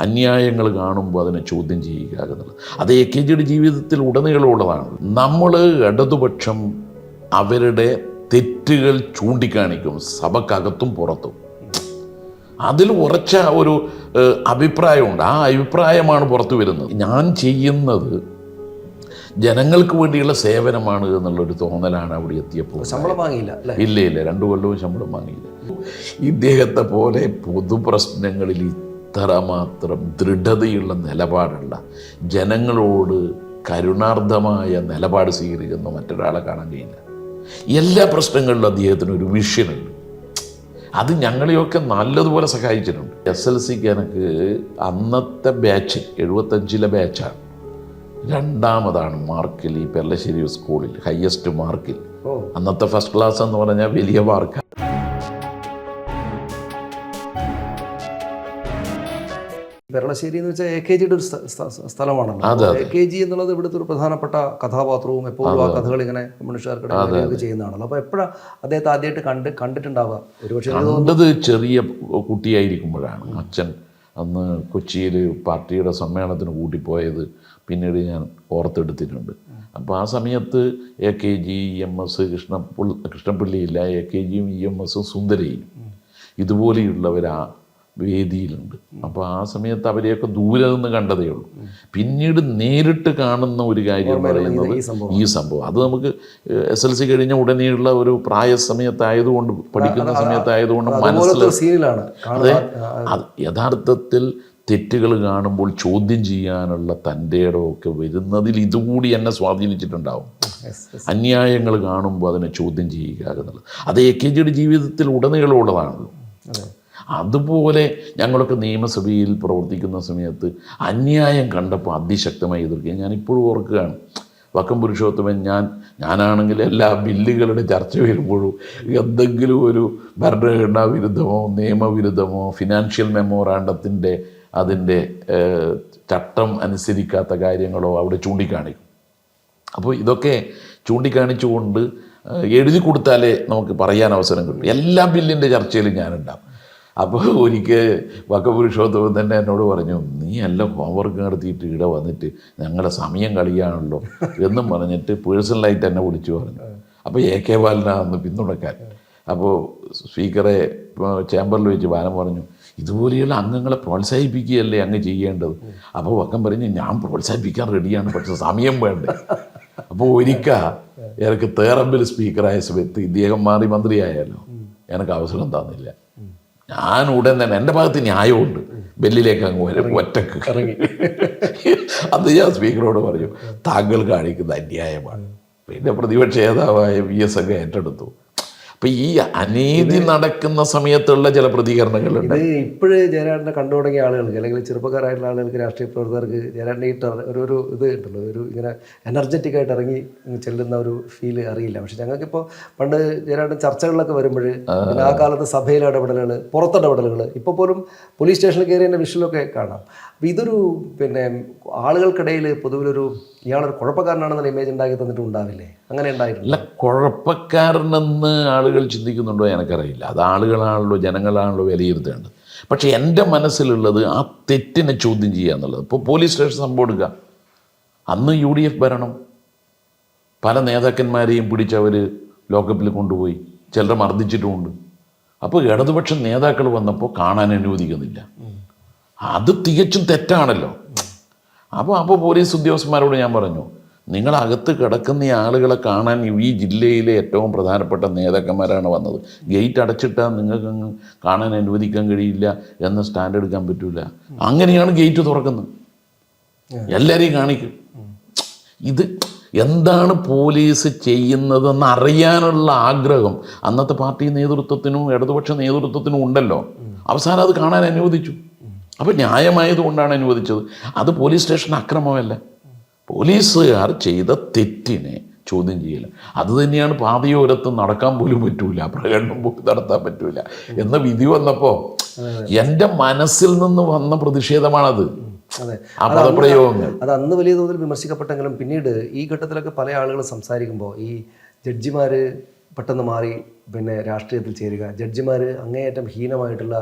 അന്യായങ്ങൾ കാണുമ്പോൾ അതിനെ ചോദ്യം ചെയ്യുക എന്നുള്ളത് അത് എ കെ ജിയുടെ ജീവിതത്തിൽ ഉടനീളമുള്ളതാണ്. നമ്മൾ ഇടതുപക്ഷം അവരുടെ തെറ്റുകൾ ചൂണ്ടിക്കാണിക്കും, സഭക്കകത്തും പുറത്തും. അതിൽ ഉറച്ച ഒരു അഭിപ്രായമുണ്ട്. ആ അഭിപ്രായമാണ് പുറത്തു വരുന്നത്. ഞാൻ ചെയ്യുന്നത് ജനങ്ങൾക്ക് വേണ്ടിയുള്ള സേവനമാണ് എന്നുള്ളൊരു തോന്നലാണ് അവിടെ എത്തിയപ്പോൾ. ശമ്പളം വാങ്ങിയില്ല? ഇല്ല 2 കൊല്ലവും ശമ്പളം വാങ്ങിയില്ല. ഇദ്ദേഹത്തെ പോലെ പൊതുപ്രശ്നങ്ങളിൽ ഇത്രമാത്രം ദൃഢതയുള്ള നിലപാടുള്ള, ജനങ്ങളോട് കരുണാർദ്ദമായ നിലപാട് സ്വീകരിക്കുന്ന മറ്റൊരാളെ കാണാൻ കഴിയില്ല. എല്ലാ പ്രശ്നങ്ങളിലും അദ്ദേഹത്തിന് ഒരു വിഷനുണ്ട്. അത് ഞങ്ങളെയൊക്കെ നല്ലതുപോലെ സഹായിച്ചിട്ടുണ്ട്. SLCക്ക് എനിക്ക് അന്നത്തെ ബാച്ച് 75-ലെ ബാച്ചാണ്. 2ാമതാണ് മാർക്കിൽ ഈ പെർളശ്ശേരി സ്കൂളിൽ ഹയസ്റ്റ് മാർക്കിൽ. അന്നത്തെ ഫസ്റ്റ് ക്ലാസ് എന്ന് പറഞ്ഞാൽ വലിയ മാർക്ക്. പെരളശ്ശേരി എന്ന് വെച്ചാൽ AKG യുടെ ഒരു സ്ഥലമാണല്ലോ. AKG എന്നുള്ളത് ഇവിടുത്തെ ഒരു പ്രധാനപ്പെട്ട കഥാപാത്രവും എപ്പോഴും ആ കഥകൾ ഇങ്ങനെ മനുഷ്യർക്കിടയിൽ ചെയ്യുന്നതാണല്ലോ. അപ്പോൾ എപ്പോഴാണ് അദ്ദേഹത്തെ ആദ്യമായിട്ട് കണ്ടിട്ടുണ്ടാവുക? ഒരുപക്ഷെ കണ്ടത് ചെറിയ കുട്ടിയായിരിക്കുമ്പോഴാണ്. അച്ഛൻ അന്ന് കൊച്ചിയിൽ പാർട്ടിയുടെ സമ്മേളനത്തിന് കൂട്ടിപ്പോയത് പിന്നീട് ഞാൻ ഓർത്തെടുത്തിട്ടുണ്ട്. അപ്പോൾ ആ സമയത്ത് AKG EMS കൃഷ്ണപ്പള്ളിയില്ല, AKGയും EMSും സുന്ദരയും ഇതുപോലെയുള്ളവർ ആ വേദിയിലുണ്ട്. അപ്പോൾ ആ സമയത്ത് അവരെയൊക്കെ ദൂരെ നിന്ന് കണ്ടതേ ഉള്ളൂ. പിന്നീട് നേരിട്ട് കാണുന്ന ഒരു കാര്യം പറയുന്നത് ഈ സംഭവം അത് നമുക്ക് SLC കഴിഞ്ഞ ഉടനെയുള്ള ഒരു പ്രായസമയത്തായതുകൊണ്ട്, പഠിക്കുന്ന സമയത്തായതുകൊണ്ട് മനസ്സിലാണ്. അത് യഥാർത്ഥത്തിൽ തെറ്റുകൾ കാണുമ്പോൾ ചോദ്യം ചെയ്യാനുള്ള തൻ്റെ ഇടമൊക്കെ വരുന്നതിൽ ഇതുകൂടി എന്നെ സ്വാധീനിച്ചിട്ടുണ്ടാവും. അന്യായങ്ങൾ കാണുമ്പോൾ അതിനെ ചോദ്യം ചെയ്യുക എന്നുള്ളത് അത് AKGയുടെ ജീവിതത്തിൽ ഉടനീളമുള്ളതാണല്ലോ. അതുപോലെ ഞങ്ങളൊക്കെ നിയമസഭയിൽ പ്രവർത്തിക്കുന്ന സമയത്ത് അന്യായം കണ്ടപ്പോൾ അതിശക്തമായി എതിർക്കുകയും ഞാനിപ്പോഴും ഓർക്കുകയാണ്. വക്കം പുരുഷോത്തമൻ ഞാനാണെങ്കിൽ എല്ലാ ബില്ലുകളുടെ ചർച്ച വരുമ്പോഴും എന്തെങ്കിലും ഒരു ഭരണഘടനാ വിരുദ്ധമോ നിയമവിരുദ്ധമോ ഫിനാൻഷ്യൽ മെമ്മോറാണ്ടത്തിൻ്റെ അതിൻ്റെ ചട്ടം അനുസരിക്കാത്ത കാര്യങ്ങളോ അവിടെ ചൂണ്ടിക്കാണിക്കും. അപ്പോൾ ഇതൊക്കെ ചൂണ്ടിക്കാണിച്ചുകൊണ്ട് എഴുതി കൊടുത്താലേ നമുക്ക് പറയാൻ അവസരം കിട്ടും. എല്ലാ ബില്ലിൻ്റെ ചർച്ചയിലും ഞാനുണ്ടാവും. അപ്പോൾ ഒരിക്കൽ വക്കപുരുഷോത്തമൻ തന്നെ എന്നോട് പറഞ്ഞു, നീ എല്ലാം ഹോംവർക്ക് നടത്തിയിട്ട് ഇവിടെ വന്നിട്ട് ഞങ്ങളുടെ സമയം കളിയാണല്ലോ എന്നും പറഞ്ഞിട്ട് പേഴ്സണലായിട്ട് എന്നെ വിളിച്ചു പറഞ്ഞു. അപ്പോൾ AK ബാലനാണെന്ന് പിന്തുണക്കാൻ. അപ്പോൾ സ്പീക്കറെ ചേംബറിൽ വെച്ച് ബാലൻ പറഞ്ഞു, ഇതുപോലെയുള്ള അംഗങ്ങളെ പ്രോത്സാഹിപ്പിക്കുകയല്ലേ അങ്ങ് ചെയ്യേണ്ടത്. അപ്പോൾ വക്കം പറഞ്ഞു, ഞാൻ പ്രോത്സാഹിപ്പിക്കാൻ റെഡിയാണ്, പക്ഷെ സമയം വേണ്ടേ. അപ്പോൾ ഒരിക്കൽ എനിക്ക് തേറമ്പിൽ സ്പീക്കറായ സമയത്ത് ഇദ്ദേഹം മാറി മന്ത്രിയായാലോ, എനിക്ക് അവസരം തന്നില്ല. ഞാൻ ഉടൻ തന്നെ എൻ്റെ ഭാഗത്ത് ന്യായമുണ്ട്, ബെല്ലിലേക്ക് അങ്ങ് വരും ഒറ്റക്ക് ഇറങ്ങി. അത് ഞാൻ സ്പീക്കറോട് പറഞ്ഞു, താങ്കൾ കാണിക്കുന്ന അന്യായമാണ്. പിന്നെ പ്രതിപക്ഷ നേതാവായ VS അങ്ങ് ഏറ്റെടുത്തു. അപ്പം ഈ അനീതി നടക്കുന്ന സമയത്തുള്ള ചില പ്രതികരണങ്ങളുണ്ട്. ഇപ്പോഴേ ജയരാജനെ കണ്ടു തുടങ്ങിയ ആളുകൾക്ക്, അല്ലെങ്കിൽ ചെറുപ്പക്കാരായിട്ടുള്ള ആളുകൾക്ക്, രാഷ്ട്രീയ പ്രവർത്തകർക്ക് ജയരാജനെ ഒരു ഇത് ഉണ്ടല്ലോ, ഒരു ഇങ്ങനെ എനർജറ്റിക്കായിട്ട് ഇറങ്ങി ചെല്ലുന്ന ഒരു ഫീല് അറിയില്ല. പക്ഷെ ഞങ്ങൾക്കിപ്പോൾ പണ്ട് ജയരാജൻ ചർച്ചകളിലൊക്കെ വരുമ്പോൾ ആ കാലത്ത് സഭയിലെ ഇടപെടലുകൾ, പുറത്തിടപെടലുകൾ, ഇപ്പോൾ പോലും പോലീസ് സ്റ്റേഷനിൽ കയറി എൻ്റെ വിഷ്വലൊക്കെ കാണാം. അപ്പോൾ ഇതൊരു ആളുകൾക്കിടയിൽ പൊതുവിലൊരു ഇയാളൊരു കുഴപ്പക്കാരനാണെന്നുള്ള ഇമേജ് ഉണ്ടാക്കി തന്നിട്ട് ഉണ്ടാവില്ലേ? അങ്ങനെ ഉണ്ടായിട്ടില്ല. കുഴപ്പക്കാരനെന്ന് ആളുകൾ ചിന്തിക്കുന്നുണ്ടോ എനിക്കറിയില്ല. അത് ആളുകളാണല്ലോ, ജനങ്ങളാണല്ലോ വിലയിരുത്തേണ്ടത്. പക്ഷേ എൻ്റെ മനസ്സിലുള്ളത് ആ തെറ്റിനെ ചോദ്യം ചെയ്യുക എന്നുള്ളത്. ഇപ്പോൾ പോലീസ് സ്റ്റേഷൻ സംഭവം എടുക്കുക. അന്ന് UDF ഭരണം, പല നേതാക്കന്മാരെയും പിടിച്ചവർ ലോക്കപ്പിൽ കൊണ്ടുപോയി, ചിലരെ മർദ്ദിച്ചിട്ടുമുണ്ട്. അപ്പോൾ ഇടതുപക്ഷ നേതാക്കൾ വന്നപ്പോൾ കാണാൻ അനുവദിക്കുന്നില്ല. അത് തികച്ചും തെറ്റാണല്ലോ. അപ്പോൾ പോലീസ് ഉദ്യോഗസ്ഥന്മാരോട് ഞാൻ പറഞ്ഞു, നിങ്ങളകത്ത് കിടക്കുന്ന ആളുകളെ കാണാൻ ഈ ജില്ലയിലെ ഏറ്റവും പ്രധാനപ്പെട്ട നേതാക്കന്മാരാണ് വന്നത്. ഗേറ്റ് അടച്ചിട്ടാൽ നിങ്ങൾക്ക് കാണാൻ അനുവദിക്കാൻ കഴിയില്ല എന്ന സ്റ്റാൻഡ് എടുക്കാൻ പറ്റില്ല. അങ്ങനെയാണ് ഗേറ്റ് തുറക്കുന്നത്, എല്ലാവരെയും കാണിക്കും. ഇത് എന്താണ് പോലീസ് ചെയ്യുന്നതെന്ന് അറിയാനുള്ള ആഗ്രഹം അന്നത്തെ പാർട്ടി നേതൃത്വത്തിനും ഇടതുപക്ഷ നേതൃത്വത്തിനും ഉണ്ടല്ലോ. അവസാനം അത് കാണാൻ അനുവദിച്ചു. അപ്പോൾ ന്യായമായതുകൊണ്ടാണ് അനുവദിച്ചത്. അത് പോലീസ് സ്റ്റേഷൻ അക്രമമല്ല, പോലീസുകാർ ചെയ്ത തെറ്റിനെ ചോദ്യം ചെയ്യില്ല. അത് തന്നെയാണ് പാതയോരത്ത് നടക്കാൻ പോലും പറ്റൂല, പ്രകടനം പോലും നടത്താൻ പറ്റൂല എന്ന വിധി വന്നപ്പോൾ എൻ്റെ മനസ്സിൽ നിന്ന് വന്ന പ്രതിഷേധമാണത്. ആ പദപ്രയോഗങ്ങൾ അത് അന്ന് വലിയ തോതിൽ വിമർശിക്കപ്പെട്ടെങ്കിലും പിന്നീട് ഈ ഘട്ടത്തിലൊക്കെ പല ആളുകൾ സംസാരിക്കുമ്പോൾ ഈ ജഡ്ജിമാർ പെട്ടെന്ന് മാറി രാഷ്ട്രീയത്തിൽ ചേരുക, ജഡ്ജിമാർ അങ്ങേയറ്റം ഹീനമായിട്ടുള്ള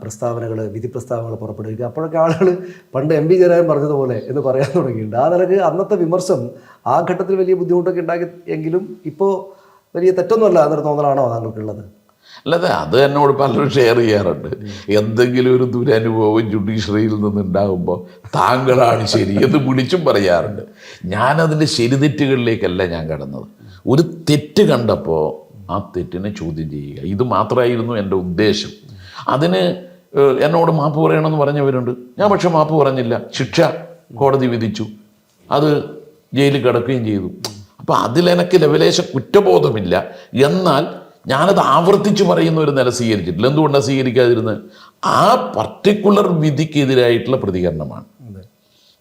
പ്രസ്താവനകൾ, വിധി പ്രസ്താവനകൾ പുറപ്പെടുവിക്കുക. അപ്പോഴൊക്കെ ആളുകൾ പണ്ട് എം പി ജയരാജൻ പറഞ്ഞതുപോലെ എന്ന് പറയാൻ തുടങ്ങിയിട്ടുണ്ട്. ആ നിലക്ക് അന്നത്തെ വിമർശം ആ ഘട്ടത്തിൽ വലിയ ബുദ്ധിമുട്ടൊക്കെ ഉണ്ടാക്കി എങ്കിലും ഇപ്പോൾ വലിയ തെറ്റൊന്നുമല്ല എന്നൊരു തോന്നലാണോ താങ്കൾക്കുള്ളത്? അല്ലാതെ അത് എന്നോട് പലരും ഷെയർ ചെയ്യാറുണ്ട്. എന്തെങ്കിലും ഒരു ദുരനുഭവം ജുഡീഷ്യറിയിൽ നിന്നുണ്ടാകുമ്പോൾ താങ്കളാണ് ശരി എന്ന് വിളിച്ചും പറയാറുണ്ട്. ഞാനതിൻ്റെ ശരിതെറ്റുകളിലേക്കല്ല ഞാൻ കടന്നത്. ഒരു തെറ്റ് കണ്ടപ്പോൾ ആ തെറ്റിനെ ചോദ്യം ചെയ്യുക, ഇത് മാത്രമായിരുന്നു എൻ്റെ ഉദ്ദേശം. അതിന് എന്നോട് മാപ്പ് പറയണമെന്ന് പറഞ്ഞവരുണ്ട്. ഞാൻ പക്ഷെ മാപ്പ് പറഞ്ഞില്ല. ശിക്ഷ കോടതി വിധിച്ചു, അത് ജയിലിൽ കിടക്കുകയും ചെയ്തു. അപ്പം അതിലെനിക്ക് ലെവലേശം കുറ്റബോധമില്ല. എന്നാൽ ഞാനത് ആവർത്തിച്ച് പറയുന്ന ഒരു നില സ്വീകരിച്ചിട്ടില്ല. എന്തുകൊണ്ടാണ് സ്വീകരിക്കാതിരുന്നത്? ആ പർട്ടിക്കുലർ വിധിക്കെതിരായിട്ടുള്ള പ്രതികരണമാണ്.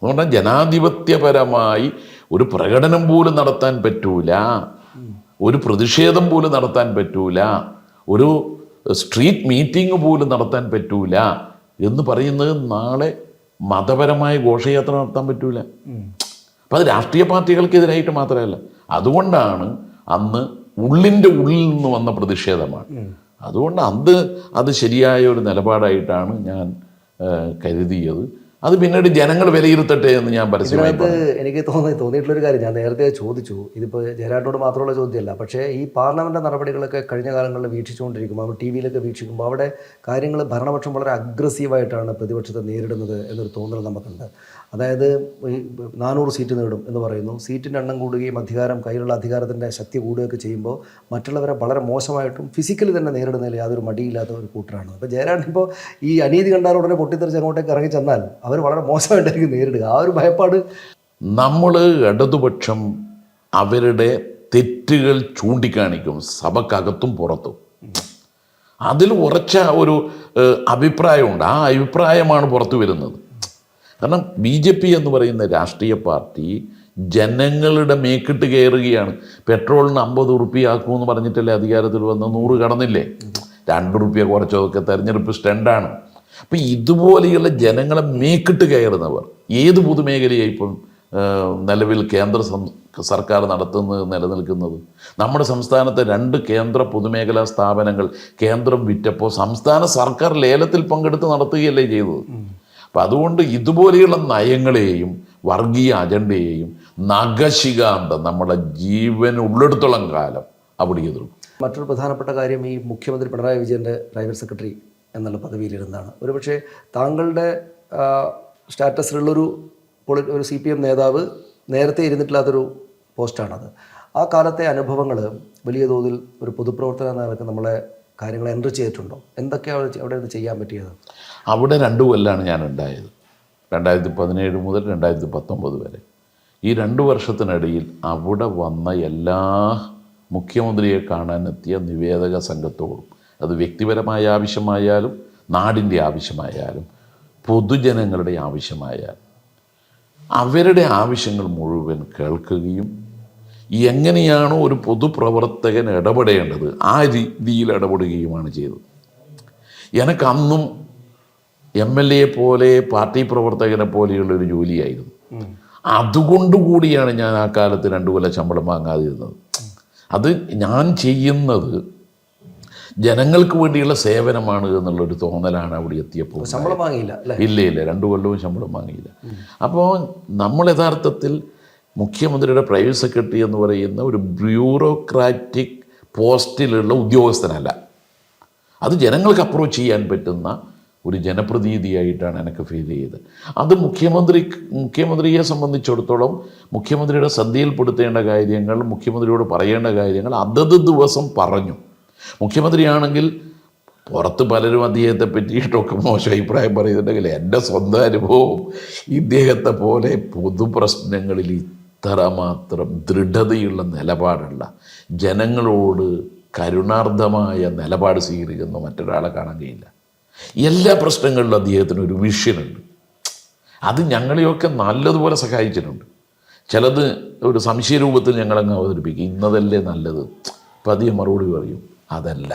അതുകൊണ്ടാണ് ജനാധിപത്യപരമായി ഒരു പ്രകടനം പോലും നടത്താൻ പറ്റൂല, ഒരു പ്രതിഷേധം പോലും നടത്താൻ പറ്റൂല, ഒരു സ്ട്രീറ്റ് മീറ്റിംഗ് പോലും നടത്താൻ പറ്റൂല എന്ന് പറയുന്നത് നാളെ മതപരമായ ഘോഷയാത്ര നടത്താൻ പറ്റൂല. അപ്പം അത് രാഷ്ട്രീയ പാർട്ടികൾക്കെതിരായിട്ട് മാത്രമല്ല. അതുകൊണ്ടാണ് അന്ന് ഉള്ളിൻ്റെ ഉള്ളിൽ നിന്ന് വന്ന പ്രതിഷേധമാണ്. അതുകൊണ്ട് അത് ശരിയായ ഒരു നിലപാടായിട്ടാണ് ഞാൻ കരുതിയത്. അത് പിന്നീട് ജനങ്ങൾ വിലയിരുത്തട്ടെ എന്ന് ഞാൻ പരസ്യമായി എനിക്ക് തോന്നിയിട്ടുള്ളൊരു കാര്യം ഞാൻ നേരത്തെ ചോദിച്ചു. ഇതിപ്പോൾ ജയരാജനോട് മാത്രമുള്ള ചോദ്യമല്ല. പക്ഷേ ഈ പാർലമെൻറ്റ് നടപടികളൊക്കെ കഴിഞ്ഞ കാലങ്ങളിൽ വീക്ഷിച്ചുകൊണ്ടിരിക്കുമ്പോൾ, നമ്മൾ ടി വിയിലൊക്കെ വീക്ഷിക്കുമ്പോൾ അവിടെ കാര്യങ്ങൾ ഭരണപക്ഷം വളരെ അഗ്രസീവായിട്ടാണ് പ്രതിപക്ഷത്തെ നേരിടുന്നത് എന്നൊരു തോന്നൽ നമുക്കുണ്ട്. അതായത് 400 സീറ്റ് നേടും എന്ന് പറയുന്നു. സീറ്റിൻ്റെ എണ്ണം കൂടുകയും കയ്യിലുള്ള അധികാരത്തിൻ്റെ ശക്തി കൂടുകയൊക്കെ ചെയ്യുമ്പോൾ മറ്റുള്ളവരെ വളരെ മോശമായിട്ടും ഫിസിക്കലി തന്നെ നേരിടുന്നതിൽ യാതൊരു മടിയില്ലാത്ത ഒരു കൂട്ടരാണ്. അപ്പോൾ ജയരാജൻ ഇപ്പോൾ ഈ അനീതി കണ്ടാൽ ഉടനെ പൊട്ടിത്തെറിച്ച് അങ്ങോട്ടേക്ക് ഇറങ്ങി ചെന്നാൽ അവർ വളരെ മോശമായിട്ടായിരിക്കും നേരിടുക. ആ ഒരു ഭയപ്പാട് നമ്മൾ ഇടതുപക്ഷം അവരുടെ തെറ്റുകൾ ചൂണ്ടിക്കാണിക്കും, സഭക്കകത്തും പുറത്തും. അതിൽ ഉറച്ച ഒരു അഭിപ്രായമുണ്ട്. ആ അഭിപ്രായമാണ് പുറത്തു വരുന്നത്. കാരണം BJP എന്ന് പറയുന്ന രാഷ്ട്രീയ പാർട്ടി ജനങ്ങളുടെ മേക്കിട്ട് കയറുകയാണ്. പെട്രോളിന് 50 ഉറുപ്പിക ആക്കുമെന്ന് പറഞ്ഞിട്ടല്ലേ അധികാരത്തിൽ വന്ന് 100 കടന്നില്ലേ? 2 ഉറുപ്പിക കുറച്ചതൊക്കെ തെരഞ്ഞെടുപ്പ് സ്റ്റണ്ടാണ്. അപ്പം ഇതുപോലെയുള്ള ജനങ്ങളെ മേക്കിട്ട് കയറുന്നവർ ഏത് പൊതുമേഖലയായി ഇപ്പം നിലവിൽ കേന്ദ്ര സർക്കാർ നിലനിൽക്കുന്നത്? നമ്മുടെ സംസ്ഥാനത്തെ 2 കേന്ദ്ര പൊതുമേഖലാ സ്ഥാപനങ്ങൾ കേന്ദ്രം വിറ്റപ്പോൾ സംസ്ഥാന സർക്കാർ ലേലത്തിൽ പങ്കെടുത്ത് നടത്തുകയല്ലേ ചെയ്തത്. അപ്പം അതുകൊണ്ട് ഇതുപോലെയുള്ള നയങ്ങളെയും വർഗീയ അജണ്ടയെയും നഖശികാന്തം നമ്മുടെ ജീവൻ ഉള്ളിടത്തോളം കാലം അവിടെ എതിർക്കും. മറ്റൊരു പ്രധാനപ്പെട്ട കാര്യം, ഈ മുഖ്യമന്ത്രി പിണറായി വിജയൻ്റെ പ്രൈവറ്റ് സെക്രട്ടറി എന്നുള്ള പദവിയിലിരുന്നാണ്. ഒരുപക്ഷെ താങ്കളുടെ സ്റ്റാറ്റസിലുള്ളൊരു CPM നേതാവ് നേരത്തെ ഇരുന്നിട്ടില്ലാത്തൊരു പോസ്റ്റാണത്. ആ കാലത്തെ അനുഭവങ്ങൾ വലിയ തോതിൽ ഒരു പൊതുപ്രവർത്തന നിലക്ക് നമ്മളെ കാര്യങ്ങൾ എൻട്രി ചെയ്തിട്ടുണ്ടോ? എന്തൊക്കെയാണ് അവിടെ ഇത് ചെയ്യാൻ പറ്റിയത്? അവിടെ 2 കൊല്ലാണ് ഞാൻ ഉണ്ടായത്. 2017 മുതൽ 2019 വരെ. ഈ 2 വർഷത്തിനിടയിൽ അവിടെ വന്ന എല്ലാ മുഖ്യമന്ത്രിയെ കാണാനെത്തിയ നിവേദക സംഘത്തോടും, അത് വ്യക്തിപരമായ ആവശ്യമായാലും നാടിൻ്റെ ആവശ്യമായാലും പൊതുജനങ്ങളുടെ ആവശ്യമായാലും അവരുടെ ആവശ്യങ്ങൾ മുഴുവൻ കേൾക്കുകയും എങ്ങനെയാണോ ഒരു പൊതുപ്രവർത്തകൻ ഇടപെടേണ്ടത് ആ രീതിയിൽ ഇടപെടുകയുമാണ് ചെയ്തത്. എനിക്കന്നും MLA പോലെ പാർട്ടി പ്രവർത്തകനെ പോലെയുള്ളൊരു ജോലിയായിരുന്നു. അതുകൊണ്ടുകൂടിയാണ് ഞാൻ ആ കാലത്ത് 2 കൊല്ലം ശമ്പളം വാങ്ങാതിരുന്നത്. അത് ഞാൻ ചെയ്യുന്നത് ജനങ്ങൾക്ക് വേണ്ടിയുള്ള സേവനമാണ് എന്നുള്ളൊരു തോന്നലാണ് അവിടെ എത്തിയപ്പോൾ. ശമ്പളം വാങ്ങിയില്ല? ഇല്ല, 2 കൊല്ലവും ശമ്പളം വാങ്ങിയില്ല. അപ്പോൾ നമ്മൾ യഥാർത്ഥത്തിൽ മുഖ്യമന്ത്രിയുടെ പ്രൈവറ്റ് സെക്രട്ടറി എന്ന് പറയുന്ന ഒരു ബ്യൂറോക്രാറ്റിക് പോസ്റ്റിലുള്ള ഉദ്യോഗസ്ഥനല്ല. അത് ജനങ്ങൾക്ക് അപ്രോച്ച് ചെയ്യാൻ പറ്റുന്ന ഒരു ജനപ്രതിനിധിയായിട്ടാണ് എനിക്ക് ഫീൽ ചെയ്തത്. അത് മുഖ്യമന്ത്രിയെ സംബന്ധിച്ചിടത്തോളം മുഖ്യമന്ത്രിയുടെ ശ്രദ്ധയിൽപ്പെടുത്തേണ്ട കാര്യങ്ങൾ, മുഖ്യമന്ത്രിയോട് പറയേണ്ട കാര്യങ്ങൾ അതത് ദിവസം പറഞ്ഞു. മുഖ്യമന്ത്രിയാണെങ്കിൽ പുറത്ത് പലരും അദ്ദേഹത്തെ പറ്റിയിട്ടൊക്കെ മോശം അഭിപ്രായം പറയുന്നുണ്ടെങ്കിൽ എൻ്റെ സ്വന്തം അനുഭവം ഇദ്ദേഹത്തെ പോലെ പൊതുപ്രശ്നങ്ങളിൽ ഇത്രമാത്രം ദൃഢതയുള്ള നിലപാടുള്ള, ജനങ്ങളോട് കരുണാർദ്ദമായ നിലപാട് സ്വീകരിക്കുന്ന മറ്റൊരാളെ കാണാൻ കഴിയില്ല. എല്ലാ പ്രശ്നങ്ങളിലും അദ്ദേഹത്തിന് ഒരു വിഷനുണ്ട്. അത് ഞങ്ങളെയൊക്കെ നല്ലതുപോലെ സഹായിച്ചിട്ടുണ്ട്. ചിലത് ഒരു സംശയരൂപത്തിൽ ഞങ്ങളങ്ങ് അവതരിപ്പിക്കും, ഇന്നതല്ലേ നല്ലത്, പതിയെ മറുപടി പറയും. അതല്ല,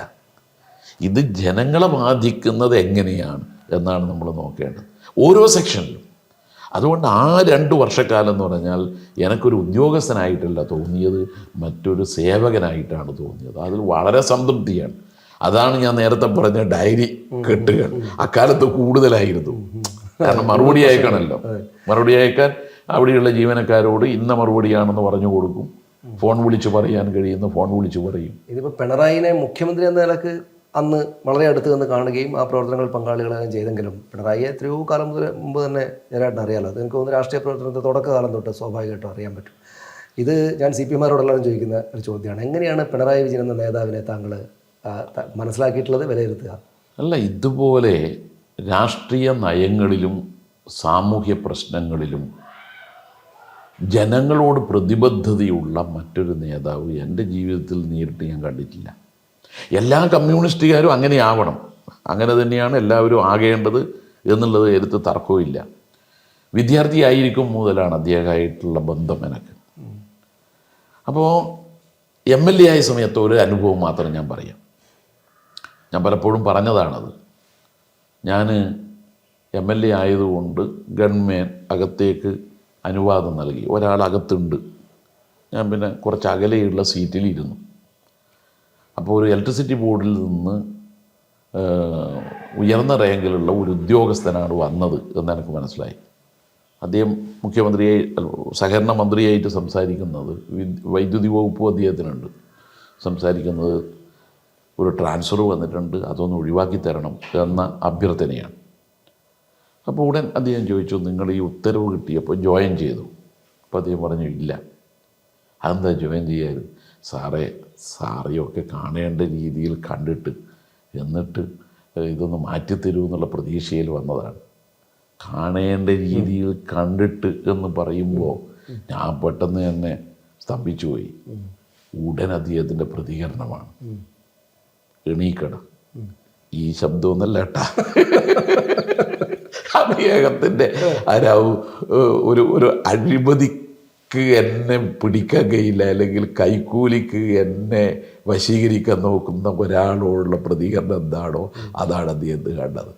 ഇത് ജനങ്ങളെ ബാധിക്കുന്നത് എങ്ങനെയാണ് എന്നാണ് നമ്മൾ നോക്കേണ്ടത് ഓരോ സെക്ഷനിലും. അതുകൊണ്ട് ആ 2 വർഷക്കാലം എന്ന് പറഞ്ഞാൽ എനിക്കൊരു ഉദ്യോഗസ്ഥനായിട്ടല്ല തോന്നിയത്, മറ്റൊരു സേവകനായിട്ടാണ് തോന്നിയത്. അതിൽ വളരെ സംതൃപ്തിയാണ്. അതാണ് ഞാൻ നേരത്തെ പറഞ്ഞ ഡയറി കെട്ടുകൾ. അക്കാലത്ത് കൂടുതലായിരുന്നു. കാരണം മറുപടി അയക്കണമല്ലോ. മറുപടി അയക്കാൻ അവിടെയുള്ള ജീവനക്കാരോട് ഇന്ന മറുപടിയാണെന്ന് പറഞ്ഞു കൊടുക്കും. ഫോൺ വിളിച്ച് പറയാൻ കഴിയുന്ന ഫോൺ വിളിച്ച് പറയും. ഇതിപ്പോൾ പിണറായിനെ മുഖ്യമന്ത്രി എന്ന നിലക്ക് അന്ന് വളരെ അടുത്ത് നിന്ന് കാണുകയും ആ പ്രവർത്തനങ്ങൾ പങ്കാളികളാകുകയും ചെയ്തെങ്കിലും പിണറായിയെ എത്രയോ കാലം മുമ്പ് തന്നെ ജയരാട്ടൻ അറിയാമല്ലോ. അത് എനിക്ക് തോന്നുന്നു രാഷ്ട്രീയ പ്രവർത്തനത്തെ തുടക്കകാലം തൊട്ട് സ്വാഭാവികമായിട്ടും അറിയാൻ പറ്റും. ഇത് ഞാൻ CPM-മാരോടെല്ലാം ചോദിക്കുന്ന ഒരു ചോദ്യമാണ്. എങ്ങനെയാണ് പിണറായി വിജയൻ എന്ന നേതാവിനെ താങ്കൾ മനസ്സിലാക്കിയിട്ടുള്ളത്, വിലയിരുത്തുക? അല്ല, ഇതുപോലെ രാഷ്ട്രീയ നയങ്ങളിലും സാമൂഹ്യ പ്രശ്നങ്ങളിലും ജനങ്ങളോട് പ്രതിബദ്ധതയുള്ള മറ്റൊരു നേതാവ് എൻ്റെ ജീവിതത്തിൽ നേരിട്ട് ഞാൻ കണ്ടിട്ടില്ല. എല്ലാ കമ്മ്യൂണിസ്റ്റുകാരും അങ്ങനെ ആവണം, അങ്ങനെ തന്നെയാണ് എല്ലാവരും ആകേണ്ടത് എന്നുള്ളത് എടുത്ത് തർക്കമില്ല. വിദ്യാർത്ഥിയായിരിക്കും മുതലാണ് അദ്ദേഹമായിട്ടുള്ള ബന്ധം എനിക്ക്. അപ്പോൾ MLA ആയ സമയത്ത് ഒരു അനുഭവം മാത്രം ഞാൻ പറയാം. ഞാൻ പലപ്പോഴും പറഞ്ഞതാണത്. ഞാൻ MLA ആയതുകൊണ്ട് ഗവൺമെൻറ് അകത്തേക്ക് അനുവാദം നൽകി. ഒരാൾ അകത്തുണ്ട്, ഞാൻ പിന്നെ കുറച്ച് അകലെയുള്ള സീറ്റിലിരുന്നു. അപ്പോൾ ഒരു ഇലക്ട്രിസിറ്റി ബോർഡിൽ നിന്ന് ഉയർന്ന റാങ്കിലുള്ള ഒരു ഉദ്യോഗസ്ഥനാണ് വന്നത് എന്ന് എനിക്ക് മനസ്സിലായി. അദ്ദേഹം മുഖ്യമന്ത്രിയായി സഹകരണ മന്ത്രിയായിട്ട് സംസാരിക്കുന്നത്, വൈദ്യുതി വകുപ്പ് അദ്ദേഹത്തിനുണ്ട്, സംസാരിക്കുന്നത് ഒരു ട്രാൻസ്ഫർ വന്നിട്ടുണ്ട്, അതൊന്ന് ഒഴിവാക്കി തരണം എന്ന അഭ്യർത്ഥനയാണ്. അപ്പോൾ ഉടൻ അദ്ദേഹം ചോദിച്ചു, നിങ്ങൾ ഈ ഉത്തരവ് കിട്ടിയപ്പോൾ ജോയിൻ ചെയ്തു? അപ്പോൾ അദ്ദേഹം പറഞ്ഞു, ഇല്ല. അതെന്താ ജോയിൻ ചെയ്യാറ്? സാറെയൊക്കെ കാണേണ്ട രീതിയിൽ കണ്ടിട്ട് എന്നിട്ട് ഇതൊന്ന് മാറ്റിത്തരൂ എന്നുള്ള പ്രതീക്ഷയിൽ വന്നതാണ്. കാണേണ്ട രീതിയിൽ കണ്ടിട്ട് എന്ന് പറയുമ്പോൾ ഞാൻ പെട്ടെന്ന് തന്നെ സ്തംഭിച്ചു പോയി. ഉടൻ അദ്ദേഹത്തിൻ്റെ പ്രതികരണമാണ്, എണീക്കണം. ഈ ശബ്ദമൊന്നല്ല കേട്ടാ, അദ്ദേഹത്തിൻ്റെ ഒരു അഴിമതിക്ക് എന്നെ പിടിക്കാൻ കഴിയില്ല, അല്ലെങ്കിൽ കൈക്കൂലിക്ക് എന്നെ വശീകരിക്കാൻ നോക്കുന്ന ഒരാളോടുള്ള പ്രതികരണം എന്താണോ അതാണ് അദ്ദേഹത്തെ കണ്ടത്.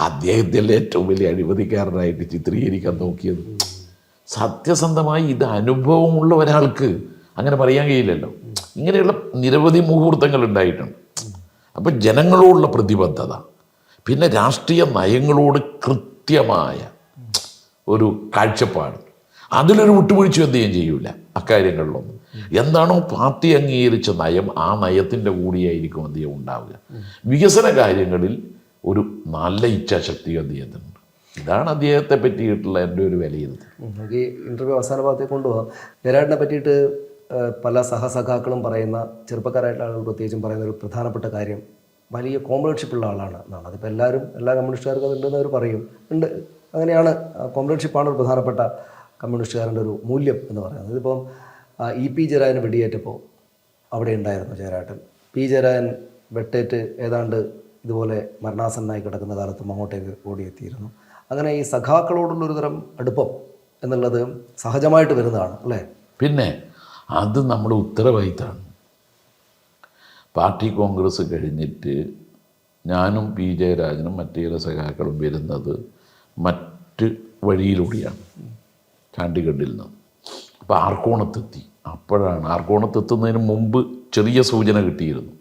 അദ്ദേഹത്തിൻ്റെ ഏറ്റവും വലിയ അഴിമതിക്കാരനായിട്ട് ചിത്രീകരിക്കാൻ നോക്കിയത്. സത്യസന്ധമായി ഇത് അനുഭവമുള്ള ഒരാൾക്ക് അങ്ങനെ പറയാൻ കഴിയില്ലല്ലോ. ഇങ്ങനെയുള്ള നിരവധി മുഹൂർത്തങ്ങൾ ഉണ്ടായിട്ടുണ്ട്. അപ്പം ജനങ്ങളോടുള്ള പ്രതിബദ്ധത, പിന്നെ രാഷ്ട്രീയ നയങ്ങളോട് കൃത്യമായ ഒരു കാഴ്ചപ്പാട്, അതിലൊരു വിട്ടുവീഴ്ച എന്തെങ്കിലും ചെയ്യൂല അക്കാര്യങ്ങളിലൊന്നും. എന്താണോ പാർട്ടി അംഗീകരിച്ച നയം, ആ നയത്തിൻ്റെ കൂടിയായിരിക്കും അദ്ദേഹം ഉണ്ടാവുക. വികസന കാര്യങ്ങളിൽ ഒരു നല്ല ഇച്ഛാശക്തി അദ്ദേഹത്തിനുണ്ട്. ഇതാണ് അദ്ദേഹത്തെ പറ്റിയിട്ടുള്ള എൻ്റെ ഒരു വിലയിരുത്തൽ. നമുക്ക് ഈ ഇൻ്റർവ്യൂ അവസാന ഭാഗത്തേക്ക് കൊണ്ടുപോകാം. ജയരാജനെ പറ്റിയിട്ട് പല സഹസഖാക്കളും പറയുന്ന, ചെറുപ്പക്കാരായിട്ടുള്ള ആളുകൾ പ്രത്യേകിച്ചും പറയുന്ന ഒരു പ്രധാനപ്പെട്ട കാര്യം, വലിയ കോമ്രേഡ്ഷിപ്പുള്ള ആളാണ് എന്നാണ്. അതിപ്പോൾ എല്ലാ കമ്മ്യൂണിസ്റ്റുകാർക്കും അതുണ്ടെന്ന് അവർ പറയും. ഉണ്ട്, അങ്ങനെയാണ്. കോമ്രേഡ്ഷിപ്പാണ് ഒരു പ്രധാനപ്പെട്ട കമ്മ്യൂണിസ്റ്റുകാരൻ്റെ ഒരു മൂല്യം എന്ന് പറയുന്നത്. ഇതിപ്പം EP ജയരാജന് വെടിയേറ്റപ്പോൾ അവിടെ ഉണ്ടായിരുന്നു ജയരാജൻ. P ജയരാജൻ വെട്ടേറ്റ് ഏതാണ്ട് ഇതുപോലെ മരണാസന്നായി കിടക്കുന്ന കാലത്തും അങ്ങോട്ടേക്ക് ഓടിയെത്തിയിരുന്നു. അങ്ങനെ ഈ സഖാക്കളോടുള്ളൊരു തരം അടുപ്പം എന്നുള്ളത് സഹജമായിട്ട് വരുന്നതാണ് അല്ലേ? പിന്നെ അത് നമ്മുടെ ഉത്തരവാദിത്തമാണ്. പാർട്ടി കോൺഗ്രസ് കഴിഞ്ഞിട്ട് ഞാനും P ജയരാജനും മറ്റു ചില സഖാക്കളും വരുന്നത് മറ്റ് വഴിയിലൂടെയാണ്, ചാണ്ടിഗഡിൽ നിന്ന്. അപ്പോൾ ആർക്കോണത്തെത്തി. അപ്പോഴാണ് ആർക്കോണത്തെത്തുന്നതിന് മുമ്പ് ചെറിയ സൂചന കിട്ടിയിരുന്നു.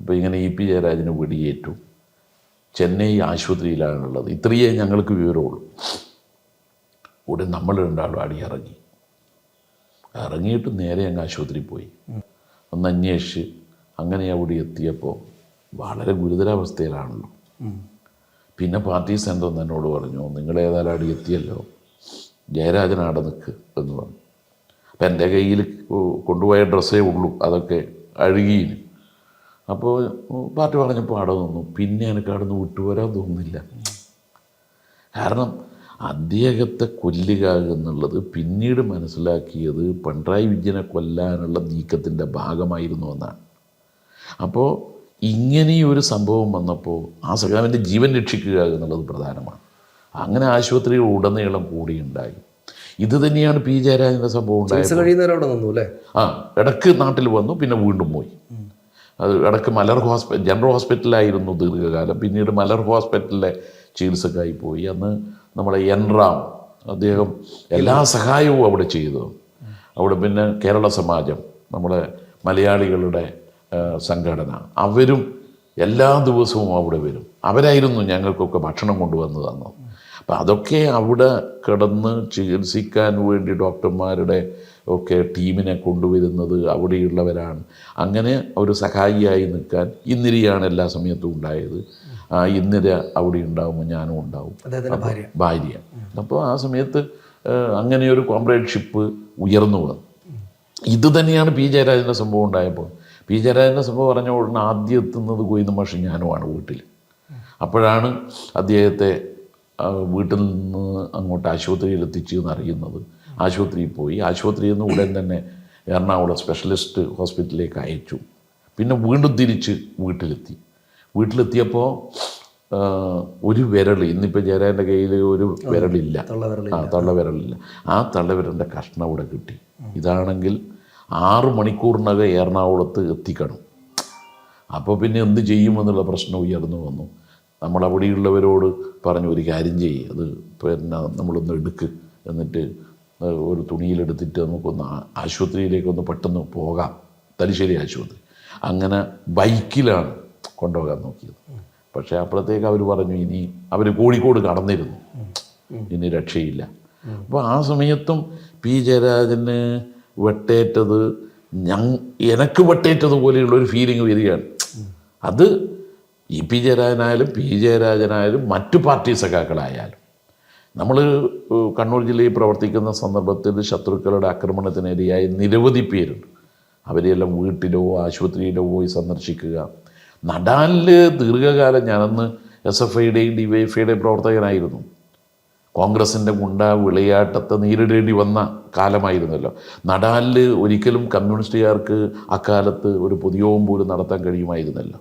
അപ്പോൾ ഇങ്ങനെ EP ജയരാജന് വെടിയേറ്റു, ചെന്നൈ ആശുപത്രിയിലാണുള്ളത്, ഇത്രയേ ഞങ്ങൾക്ക് വിവരമുള്ളൂ. ഉടൻ നമ്മൾ രണ്ടാളും ഇറങ്ങിയിട്ട് നേരെ അങ്ങ് ആശുപത്രിയിൽ പോയി ഒന്ന് അന്വേഷിച്ച്. അങ്ങനെ അവിടെ എത്തിയപ്പോൾ വളരെ ഗുരുതരാവസ്ഥയിലാണല്ലോ. പിന്നെ പാർട്ടി സെൻറ്റർ എന്നോട് പറഞ്ഞു, നിങ്ങളേതായാലും അവിടെ എത്തിയല്ലോ, ജയരാജൻ അവിടെ നിൽക്ക് എന്ന് പറഞ്ഞു. അപ്പം എൻ്റെ കയ്യിൽ കൊണ്ടുപോയ ഡ്രസ്സേ ഉള്ളൂ, അതൊക്കെ അഴുകിയിന്. അപ്പോൾ പാർട്ടി പറഞ്ഞപ്പോൾ അവിടെ നിന്നു. പിന്നെ എനിക്ക് അവിടെ നിന്ന് വിട്ടുവരാൻ തോന്നുന്നില്ല. കാരണം അദ്ദേഹത്തെ കൊല്ലുക എന്നുള്ളത് പിന്നീട് മനസ്സിലാക്കിയത് പിണറായി വിജയനെ കൊല്ലാനുള്ള നീക്കത്തിൻ്റെ ഭാഗമായിരുന്നു എന്നാണ്. അപ്പോൾ ഇങ്ങനെയൊരു സംഭവം വന്നപ്പോൾ ആ സഖാവിൻ്റെ ജീവൻ രക്ഷിക്കുക എന്നുള്ളത് പ്രധാനമാണ്. അങ്ങനെ ആശുപത്രിയിൽ ഉടനീളം കൂടിയുണ്ടായി. ഇത് തന്നെയാണ് P ജയരാജൻ്റെ സംഭവം ഉണ്ടായത്. ഇടയ്ക്ക് നാട്ടിൽ വന്നു, പിന്നെ വീണ്ടും പോയി. അത് ഇടയ്ക്ക് ജനറൽ ഹോസ്പിറ്റലായിരുന്നു ദീർഘകാലം. പിന്നീട് മലർ ഹോസ്പിറ്റലിലെ ചികിത്സക്കായി പോയി. അന്ന് നമ്മുടെ എൻറാം അദ്ദേഹം എല്ലാ സഹായവും അവിടെ ചെയ്തു. അവിടെ പിന്നെ കേരള സമാജം, നമ്മുടെ മലയാളികളുടെ സംഘടന, അവരും എല്ലാ ദിവസവും അവിടെ വരും. അവരായിരുന്നു ഞങ്ങൾക്കൊക്കെ ഭക്ഷണം കൊണ്ടുവന്ന് തന്നത്. അപ്പം അതൊക്കെ അവിടെ കിടന്ന് ചികിത്സിക്കാൻ വേണ്ടി ഡോക്ടർമാരുടെ ഒക്കെ ടീമിനെ കൊണ്ടുവരുന്നത് അവിടെയുള്ളവരാണ്. അങ്ങനെ ഒരു സഹായിയായി നിൽക്കാൻ ഇന്ദിരയാണ് എല്ലാ സമയത്തും ഉണ്ടായത്. ഇന്ദിര അവിടെ ഉണ്ടാകുമ്പോൾ ഞാനും ഉണ്ടാവും, ഭാര്യ. അപ്പോൾ ആ സമയത്ത് അങ്ങനെയൊരു കോംറേഡ്ഷിപ്പ് ഉയർന്നു വന്നു. ഇത് തന്നെയാണ് പി ജയരാജൻ്റെ സംഭവം ഉണ്ടായപ്പോൾ. പി ജയരാജൻ്റെ സംഭവം പറഞ്ഞ ഉടനെ ആദ്യം എത്തുന്നത് ഗോവിന്ദ മാഷ് ഞാനുമാണ് വീട്ടിൽ. അപ്പോഴാണ് അദ്ദേഹത്തെ വീട്ടിൽ നിന്ന് അങ്ങോട്ട് ആശുപത്രിയിൽ എത്തിച്ചു എന്നറിയുന്നത്. ആശുപത്രിയിൽ പോയി. ആശുപത്രിയിൽ നിന്ന് ഉടൻ തന്നെ എറണാകുളം സ്പെഷ്യലിസ്റ്റ് ഹോസ്പിറ്റലിലേക്ക് അയച്ചു. പിന്നെ വീണ്ടും തിരിച്ച് വീട്ടിലെത്തിയപ്പോൾ ഒരു വിരൽ, ഇന്നിപ്പോൾ ജയരാജൻ്റെ കയ്യിൽ ഒരു വിരലില്ല, തള്ളവിരലില്ല. ആ തള്ളവിരലിൻ്റെ കഷ്ണം അവിടെ കിട്ടി. ഇതാണെങ്കിൽ 6 മണിക്കൂറിനകം എറണാകുളത്ത് എത്തിക്കണം. അപ്പോൾ പിന്നെ എന്ത് ചെയ്യുമെന്നുള്ള പ്രശ്നം ഉയർന്നു വന്നു. നമ്മളവിടെയുള്ളവരോട് പറഞ്ഞു, ഒരു കാര്യം ചെയ്യും, അത് പിന്നെ നമ്മളൊന്ന് എടുക്ക്, എന്നിട്ട് ഒരു തുണിയിലെടുത്തിട്ട് നമുക്കൊന്ന് ആശുപത്രിയിലേക്കൊന്ന് പെട്ടെന്ന് പോകാം, തലശ്ശേരി ആശുപത്രി. അങ്ങനെ ബൈക്കിലാണ് കൊണ്ടുപോകാൻ നോക്കിയത്. പക്ഷേ അപ്പോഴത്തേക്ക് അവർ പറഞ്ഞു, ഇനി അവർ കോഴിക്കോട് കടന്നിരുന്നു, ഇനി രക്ഷയില്ല. അപ്പോൾ ആ സമയത്തും പി ജയരാജന് വെട്ടേറ്റത് എനിക്ക് വെട്ടേറ്റതുപോലെയുള്ളൊരു ഫീലിംഗ് വരികയാണ്. അത് ഇ പി ജയരാജനായാലും പി ജയരാജനായാലും മറ്റു പാർട്ടി സഖാക്കളായാലും. നമ്മൾ കണ്ണൂർ ജില്ലയിൽ പ്രവർത്തിക്കുന്ന സന്ദർഭത്തിൽ ശത്രുക്കളുടെ ആക്രമണത്തിനിരയായി നിരവധി പേരുണ്ട്. അവരെല്ലാം വീട്ടിലോ ആശുപത്രിയിലോ പോയി സന്ദർശിക്കുക. നടാലിൽ ദീർഘകാലം ഞാനന്ന് SFIയുടെയും DYFIയുടെയും പ്രവർത്തകനായിരുന്നു. കോൺഗ്രസിൻ്റെ ഗുണ്ട വിളയാട്ടത്തെ നേരിടേണ്ടി വന്ന കാലമായിരുന്നല്ലോ. നടാലിൽ ഒരിക്കലും കമ്മ്യൂണിസ്റ്റുകാർക്ക് അക്കാലത്ത് ഒരു പൊതുയോഗം പോലും നടത്താൻ കഴിയുമായിരുന്നല്ലോ.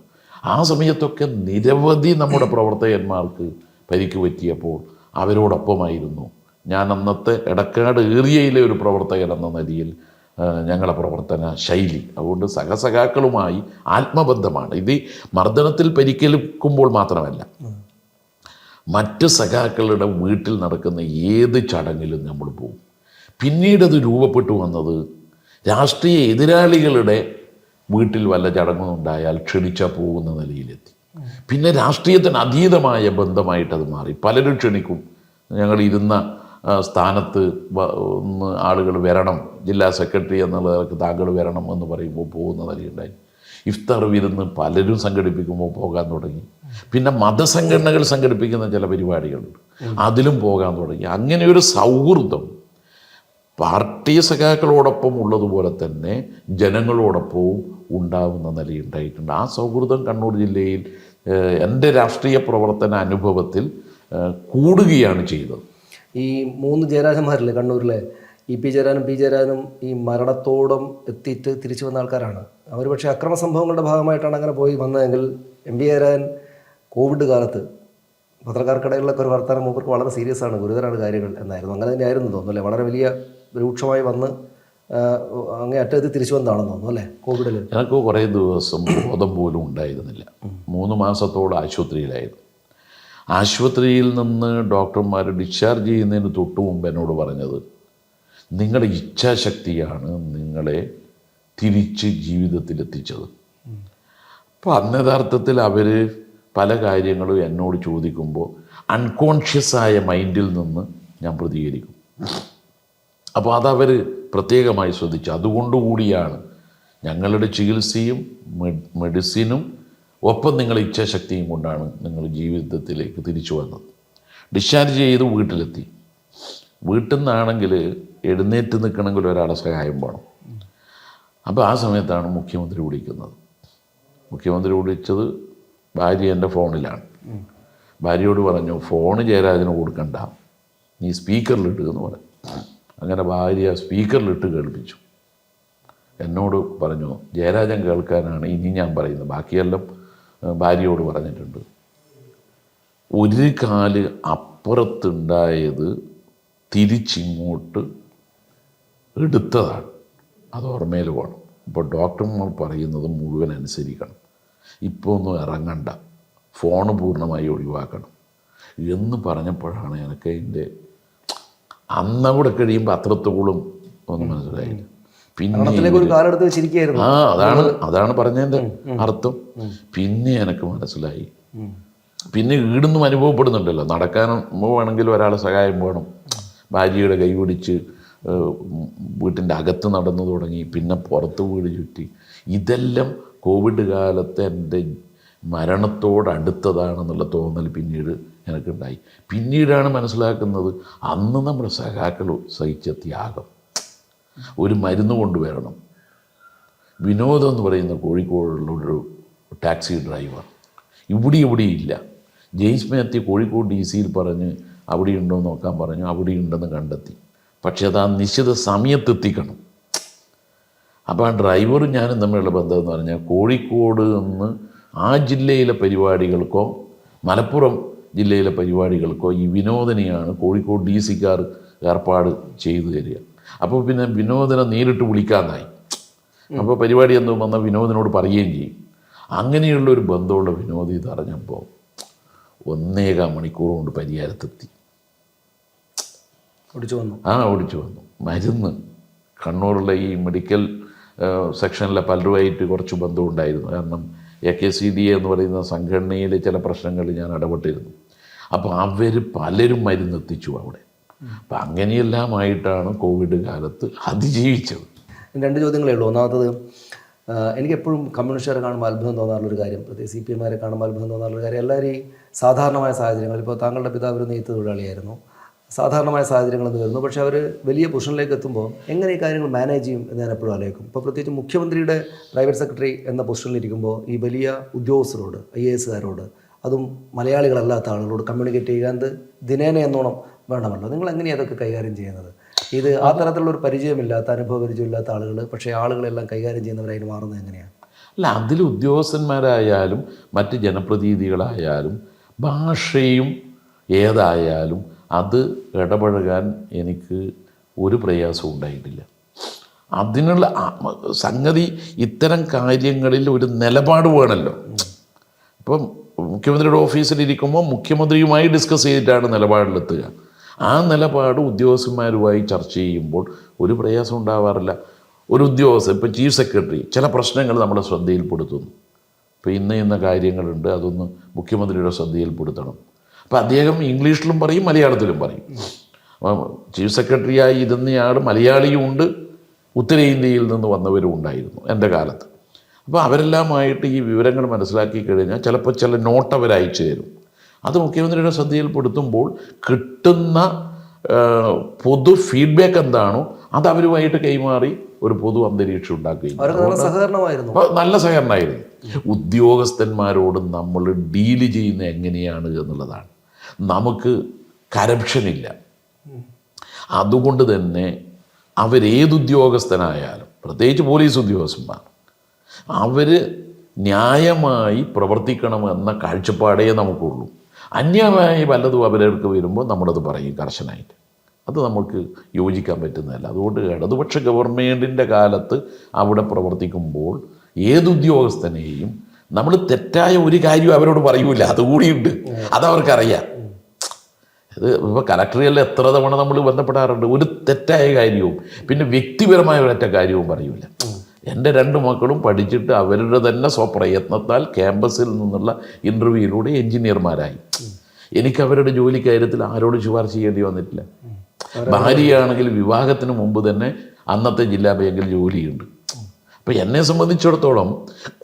ആ സമയത്തൊക്കെ നിരവധി നമ്മുടെ പ്രവർത്തകന്മാർക്ക് പരിക്ക് പറ്റിയപ്പോൾ അവരോടൊപ്പമായിരുന്നു ഞാൻ. അന്നത്തെ എടക്കാട് ഏരിയയിലെ ഒരു പ്രവർത്തകൻ എന്ന നിലയിൽ ഞങ്ങളുടെ പ്രവർത്തന ശൈലി. അതുകൊണ്ട് സഹസഖാക്കളുമായി ആത്മബന്ധമാണ്. ഇത് മർദ്ദനത്തിൽ പരിക്കേൽക്കുമ്പോൾ മാത്രമല്ല, മറ്റ് സഖാക്കളുടെ വീട്ടിൽ നടക്കുന്ന ഏത് ചടങ്ങിലും നമ്മൾ പോകും. പിന്നീടത് രൂപപ്പെട്ടു വന്നത് രാഷ്ട്രീയ എതിരാളികളുടെ വീട്ടിൽ വല്ല ചടങ്ങുണ്ടായാൽ ക്ഷണിച്ചാൽ പോകുന്ന നിലയിലെത്തി. പിന്നെ രാഷ്ട്രീയത്തിന് അതീതമായ ബന്ധമായിട്ടത് മാറി. പലരും ക്ഷണിക്കും, ഞങ്ങളിരുന്ന സ്ഥാനത്ത് ഒന്ന് ആളുകൾ വരണം, ജില്ലാ സെക്രട്ടറി എന്നുള്ളവർക്ക് താങ്കൾ വരണം എന്ന് പറയുമ്പോൾ പോകുന്ന നിലയുണ്ടായി. ഇഫ്താർ വിരുന്ന് പലരും സംഘടിപ്പിക്കുമ്പോൾ പോകാൻ തുടങ്ങി. പിന്നെ മതസംഘടനകൾ സംഘടിപ്പിക്കുന്ന ചില പരിപാടികളുണ്ട്, അതിലും പോകാൻ തുടങ്ങി. അങ്ങനെ ഒരു സൗഹൃദം പാർട്ടി സഖാക്കളോടൊപ്പം ഉള്ളതുപോലെ തന്നെ ജനങ്ങളോടൊപ്പവും ഉണ്ടാകുന്ന നിലയുണ്ടായിട്ടുണ്ട്. ആ സൗഹൃദം കണ്ണൂർ ജില്ലയിൽ എൻ്റെ രാഷ്ട്രീയ പ്രവർത്തന അനുഭവത്തിൽ കൂടുകയാണ് ചെയ്തത്. ഈ 3 ജയരാജന്മാരില്ലേ കണ്ണൂരിലെ, ഇ പി ജയരാജനും പി ജയരാജനും ഈ മരണത്തോളം എത്തിയിട്ട് തിരിച്ചു വന്ന ആൾക്കാരാണ്. അവർ പക്ഷേ അക്രമ സംഭവങ്ങളുടെ ഭാഗമായിട്ടാണ് അങ്ങനെ പോയി വന്നതെങ്കിൽ എം പി ജയരാജൻ കോവിഡ് കാലത്ത് പത്രക്കാർക്കിടയിലൊക്കെ ഒരു വർത്തമാനം മൂപ്പർക്ക് വളരെ സീരിയസ് ആണ്, ഗുരുതരമാണ് കാര്യങ്ങൾ എന്നായിരുന്നു. അങ്ങനെ തന്നെയായിരുന്നു തോന്നുന്നു അല്ലേ? വളരെ വലിയ രൂക്ഷമായി വന്ന് അങ്ങേ അറ്റത്ത് തിരിച്ചു വന്നതാണെന്ന് തോന്നുന്നു അല്ലേ കോവിഡിൽ? എനിക്ക് കുറേ ദിവസം ബോധം പോലും ഉണ്ടായിരുന്നില്ല. 3 മാസത്തോളം ആശുപത്രിയിലായിരുന്നു. ആശുപത്രിയിൽ നിന്ന് ഡോക്ടർമാർ ഡിസ്ചാർജ് ചെയ്യുന്നതിന് തൊട്ട് മുമ്പ് എന്നോട് പറഞ്ഞത്, നിങ്ങളുടെ ഇച്ഛാശക്തിയാണ് നിങ്ങളെ തിരിച്ച് ജീവിതത്തിലെത്തിച്ചത്. അപ്പോൾ അന്ന് യഥാർത്ഥത്തിൽ അവർ പല കാര്യങ്ങളും എന്നോട് ചോദിക്കുമ്പോൾ അൺകോൺഷ്യസായ മൈൻഡിൽ നിന്ന് ഞാൻ പ്രതികരിക്കും. അപ്പോൾ അതവർ പ്രത്യേകമായി ശ്രദ്ധിച്ചു. അതുകൊണ്ടുകൂടിയാണ് ഞങ്ങളുടെ ചികിത്സയും മെഡിസിനും ഒപ്പം നിങ്ങളുടെ ഇച്ഛാശക്തിയും കൊണ്ടാണ് നിങ്ങൾ ജീവിതത്തിലേക്ക് തിരിച്ചു വന്നത്. ഡിസ്ചാർജ് ചെയ്ത് വീട്ടിലെത്തി. വീട്ടിൽ നിന്നാണെങ്കിൽ എഴുന്നേറ്റ് നിൽക്കണമെങ്കിൽ ഒരാളെ സഹായം വേണം. അപ്പോൾ ആ സമയത്താണ് മുഖ്യമന്ത്രി വിളിക്കുന്നത്. മുഖ്യമന്ത്രി വിളിച്ചത് ഭാര്യ എൻ്റെ ഫോണിലാണ്. ഭാര്യയോട് പറഞ്ഞു, ഫോണ് ജയരാജന് കൊടുക്കണ്ട, നീ സ്പീക്കറിലിട്ട് എന്ന് പറഞ്ഞു. അങ്ങനെ ഭാര്യ സ്പീക്കറിലിട്ട് കേൾപ്പിച്ചു. എന്നോട് പറഞ്ഞു, ജയരാജൻ കേൾക്കാനാണ് ഇനി ഞാൻ പറയുന്നത്, ബാക്കിയെല്ലാം ഭാര്യയോട് പറഞ്ഞിട്ടുണ്ട്. ഒരു കാല് അപ്പുറത്തുണ്ടായത് തിരിച്ചിങ്ങോട്ട് എടുത്തതാണ്, അത് ഓർമ്മയിൽ വേണം. ഇപ്പോൾ ഡോക്ടർമാർ പറയുന്നത് മുഴുവൻ അനുസരിക്കണം, ഇപ്പോൾ ഒന്നും ഇറങ്ങണ്ട, ഫോണ് പൂർണ്ണമായി ഒഴിവാക്കണം എന്ന് പറഞ്ഞപ്പോഴാണ് എനിക്ക് അതിൻ്റെ അന്നവിടെ കഴിയുമ്പോൾ അത്രത്തോളം ഒന്നും മനസ്സിലായില്ല. പിന്നെ ഒരു കാലെടുത്ത് വെച്ചിരിക്കുകയായിരുന്നു. അതാണ് പറഞ്ഞതിൻ്റെ അർത്ഥം. പിന്നെ എനിക്ക് മനസ്സിലായി, പിന്നെ ഈടുന്നും അനുഭവപ്പെടുന്നുണ്ടല്ലോ, നടക്കാൻ വേണമെങ്കിൽ ഒരാളെ സഹായം വേണം. ഭാര്യയുടെ കൈ പിടിച്ച് വീട്ടിൻ്റെ അകത്ത് നടന്നു തുടങ്ങി, പിന്നെ പുറത്ത് വീട് ചുറ്റി. ഇതെല്ലാം കോവിഡ് കാലത്ത് എൻ്റെ മരണത്തോടടുത്തതാണെന്നുള്ള തോന്നൽ പിന്നീട് എനിക്കുണ്ടായി. പിന്നീടാണ് മനസ്സിലാക്കുന്നത് അന്ന് നമ്മുടെ സഖാക്കൾ സഹിച്ച ത്യാഗം. ഒരു മരുന്ന് കൊണ്ടുവരണം. വിനോദം എന്ന് പറയുന്ന കോഴിക്കോടുള്ള ഒരു ടാക്സി ഡ്രൈവർ ഇവിടെ ഇല്ല. ജെയിംസ് മാത്യു കോഴിക്കോട് DC-യിൽ പറഞ്ഞ് അവിടെ ഉണ്ടോ എന്ന് നോക്കാൻ പറഞ്ഞു. അവിടെ ഉണ്ടെന്ന് കണ്ടെത്തി. പക്ഷെ അത് ആ നിശ്ചിത സമയത്തെത്തിക്കണം. അപ്പോൾ ആ ഡ്രൈവറും ഞാനും തമ്മിലുള്ള ബന്ധം എന്ന് പറഞ്ഞാൽ കോഴിക്കോട് നിന്ന് ആ ജില്ലയിലെ പരിപാടികൾക്കോ മലപ്പുറം ജില്ലയിലെ പരിപാടികൾക്കോ ഈ വിനോദനെയാണ് കോഴിക്കോട് DC-ക്കാർ ഏർപ്പാട് ചെയ്തു തരിക. അപ്പോൾ പിന്നെ വിനോദനെ നേരിട്ട് വിളിക്കാനായി. അപ്പോൾ പരിപാടി എന്തോ വന്നാൽ വിനോദിനോട് പറയുകയും ചെയ്യും. അങ്ങനെയുള്ളൊരു ബന്ധമുള്ള വിനോദ് ഇതറിഞ്ഞപ്പോൾ 1.25 മണിക്കൂർ കൊണ്ട് പരിഹാരത്തെത്തി. ഓടിച്ചു വന്നു. മരുന്ന് കണ്ണൂരുള്ള ഈ മെഡിക്കൽ സെക്ഷനിലെ പലരുമായിട്ട് കുറച്ച് ബന്ധമുണ്ടായിരുന്നു. കാരണം AKCDA എന്ന് പറയുന്ന സംഘടനയിലെ ചില പ്രശ്നങ്ങളിൽ ഞാൻ ഇടപെട്ടിരുന്നു. അപ്പോൾ അവർ പലരും മരുന്നെത്തിച്ചു അവിടെ. അപ്പം അങ്ങനെയെല്ലാമായിട്ടാണ് കോവിഡ് കാലത്ത് അതിജീവിച്ചത്. 2 ചോദ്യങ്ങളേ ഉള്ളൂ. ഒന്നാമത്തത്, എനിക്കെപ്പോഴും കമ്മ്യൂണിസ്റ്റുകാരെ കാണുമ്പോൾ അത്ഭുതം തോന്നാറുള്ളൊരു കാര്യം, പ്രത്യേകിച്ച് CPM-മാരെ കാണുമ്പോൾ അത്ഭുതം തോന്നാറുള്ളൊരു കാര്യം, എല്ലാവരും ഈ സാധാരണമായ സാഹചര്യങ്ങൾ, ഇപ്പോൾ താങ്കളുടെ പിതാവ് ഒരു നെയ്ത്ത് തൊഴിലാളിയായിരുന്നു, സാധാരണമായ സാഹചര്യങ്ങളെന്ന് വരുന്നു. പക്ഷേ അവർ വലിയ പൊസിഷനിലേക്ക് എത്തുമ്പോൾ എങ്ങനെ ഈ കാര്യങ്ങൾ മാനേജ് ചെയ്യും എന്ന് ഞാൻ എപ്പോഴും ആലോചിക്കും. ഇപ്പോൾ പ്രത്യേകിച്ച് മുഖ്യമന്ത്രിയുടെ പ്രൈവറ്റ് സെക്രട്ടറി എന്ന പൊസിഷനിലിരിക്കുമ്പോൾ ഈ വലിയ ഉദ്യോഗസ്ഥരോട്, IAS-കാരോട്, അതും മലയാളികളല്ലാത്ത ആളുകളോട് കമ്മ്യൂണിക്കേറ്റ് ചെയ്യാൻ ദിനേന എന്നോണം വേണമല്ലോ. നിങ്ങൾ എങ്ങനെയാണ് അതൊക്കെ കൈകാര്യം ചെയ്യുന്നത്? ഇത് ആ തരത്തിലുള്ളൊരു പരിചയമില്ലാത്ത, അനുഭവ പരിചയമില്ലാത്ത ആളുകൾ, പക്ഷേ ആളുകളെല്ലാം കൈകാര്യം ചെയ്യുന്നവരായി മാറുന്നത് എങ്ങനെയാണ്? അല്ല, അതിൽ ഉദ്യോഗസ്ഥന്മാരായാലും മറ്റ് ജനപ്രതിനിധികളായാലും ഭാഷയും ഏതായാലും അത് ഇടപഴകാൻ എനിക്ക് ഒരു പ്രയാസവും ഉണ്ടായിട്ടില്ല. അതിനുള്ള സംഗതി ഇത്തരം കാര്യങ്ങളിൽ ഒരു നിലപാട് വേണമല്ലോ. ഇപ്പം മുഖ്യമന്ത്രിയുടെ ഓഫീസിലിരിക്കുമ്പോൾ മുഖ്യമന്ത്രിയുമായി ഡിസ്കസ് ചെയ്തിട്ടാണ് നിലപാടിലെത്തുക. ആ നിലപാട് ഉദ്യോഗസ്ഥന്മാരുമായി ചർച്ച ചെയ്യുമ്പോൾ ഒരു പ്രയാസം ഉണ്ടാവാറില്ല. ഒരു ഉദ്യോഗസ്ഥൻ, ഇപ്പോൾ ചീഫ് സെക്രട്ടറി ചില പ്രശ്നങ്ങൾ നമ്മുടെ ശ്രദ്ധയിൽപ്പെടുത്തുന്നു. ഇപ്പോൾ ഇന്ന കാര്യങ്ങളുണ്ട്, അതൊന്ന് മുഖ്യമന്ത്രിയുടെ ശ്രദ്ധയിൽപ്പെടുത്തണം. അപ്പോൾ അദ്ദേഹം ഇംഗ്ലീഷിലും പറയും മലയാളത്തിലും പറയും. ചീഫ് സെക്രട്ടറിയായി ഇരുന്നയാൾ മലയാളിയുമുണ്ട്, ഉത്തരേന്ത്യയിൽ നിന്ന് വന്നവരും ഉണ്ടായിരുന്നു എൻ്റെ കാലത്ത്. അപ്പോൾ അവരെല്ലാമായിട്ട് ഈ വിവരങ്ങൾ മനസ്സിലാക്കി കഴിഞ്ഞാൽ ചിലപ്പോൾ ചില നോട്ട് അവർ അയച്ചു തരും. അത് മുഖ്യമന്ത്രിയുടെ ശ്രദ്ധയിൽപ്പെടുത്തുമ്പോൾ കിട്ടുന്ന പൊതു ഫീഡ്ബാക്ക് എന്താണോ അത് അവരുമായിട്ട് കൈമാറി ഒരു പൊതു അന്തരീക്ഷം ഉണ്ടാക്കുകയും നല്ല സഹകരണമായിരുന്നു. ഉദ്യോഗസ്ഥന്മാരോട് നമ്മൾ ഡീല് ചെയ്യുന്നത് എങ്ങനെയാണ് എന്നുള്ളതാണ്. നമുക്ക് കറപ്ഷനില്ല. അതുകൊണ്ട് തന്നെ അവരേതുദ്യോഗസ്ഥനായാലും, പ്രത്യേകിച്ച് പോലീസ് ഉദ്യോഗസ്ഥന്മാർ, അവർ ന്യായമായി പ്രവർത്തിക്കണമെന്ന കാഴ്ചപ്പാടേ നമുക്കുള്ളൂ. അന്യായമായി വല്ലതും അവർക്ക് വരുമ്പോൾ നമ്മളത് പറയും കർശനമായിട്ട്. അത് നമുക്ക് യോജിക്കാൻ പറ്റുന്നതല്ല. അതുകൊണ്ട് ഇടതുപക്ഷ ഗവൺമെൻറ്റിൻ്റെ കാലത്ത് അവിടെ പ്രവർത്തിക്കുമ്പോൾ ഏതുദ്യോഗസ്ഥനെയും നമ്മൾ തെറ്റായ ഒരു കാര്യവും അവരോട് പറയൂല. അതുകൂടിയുണ്ട്, അതവർക്കറിയാം. ഇത് ഇപ്പോൾ കലക്ടറിയല്ല എത്ര തവണ നമ്മൾ ബന്ധപ്പെടാറുണ്ട്. ഒരു തെറ്റായ കാര്യവും പിന്നെ വ്യക്തിപരമായ ഒരൊറ്റ കാര്യവും പറയൂല. എൻ്റെ 2 മക്കളും പഠിച്ചിട്ട് അവരുടെ തന്നെ സ്വപ്രയത്നത്താൽ ക്യാമ്പസിൽ നിന്നുള്ള ഇൻ്റർവ്യൂയിലൂടെ എൻജിനീയർമാരായി. എനിക്ക് അവരുടെ ജോലി കാര്യത്തിൽ ആരോട് ശുപാർശ ചെയ്യേണ്ടി വന്നിട്ടില്ല. ഭാര്യയാണെങ്കിൽ വിവാഹത്തിന് മുമ്പ് തന്നെ അന്നത്തെ ജില്ലാ ബാങ്കിൽ ജോലിയുണ്ട്. അപ്പോൾ എന്നെ സംബന്ധിച്ചിടത്തോളം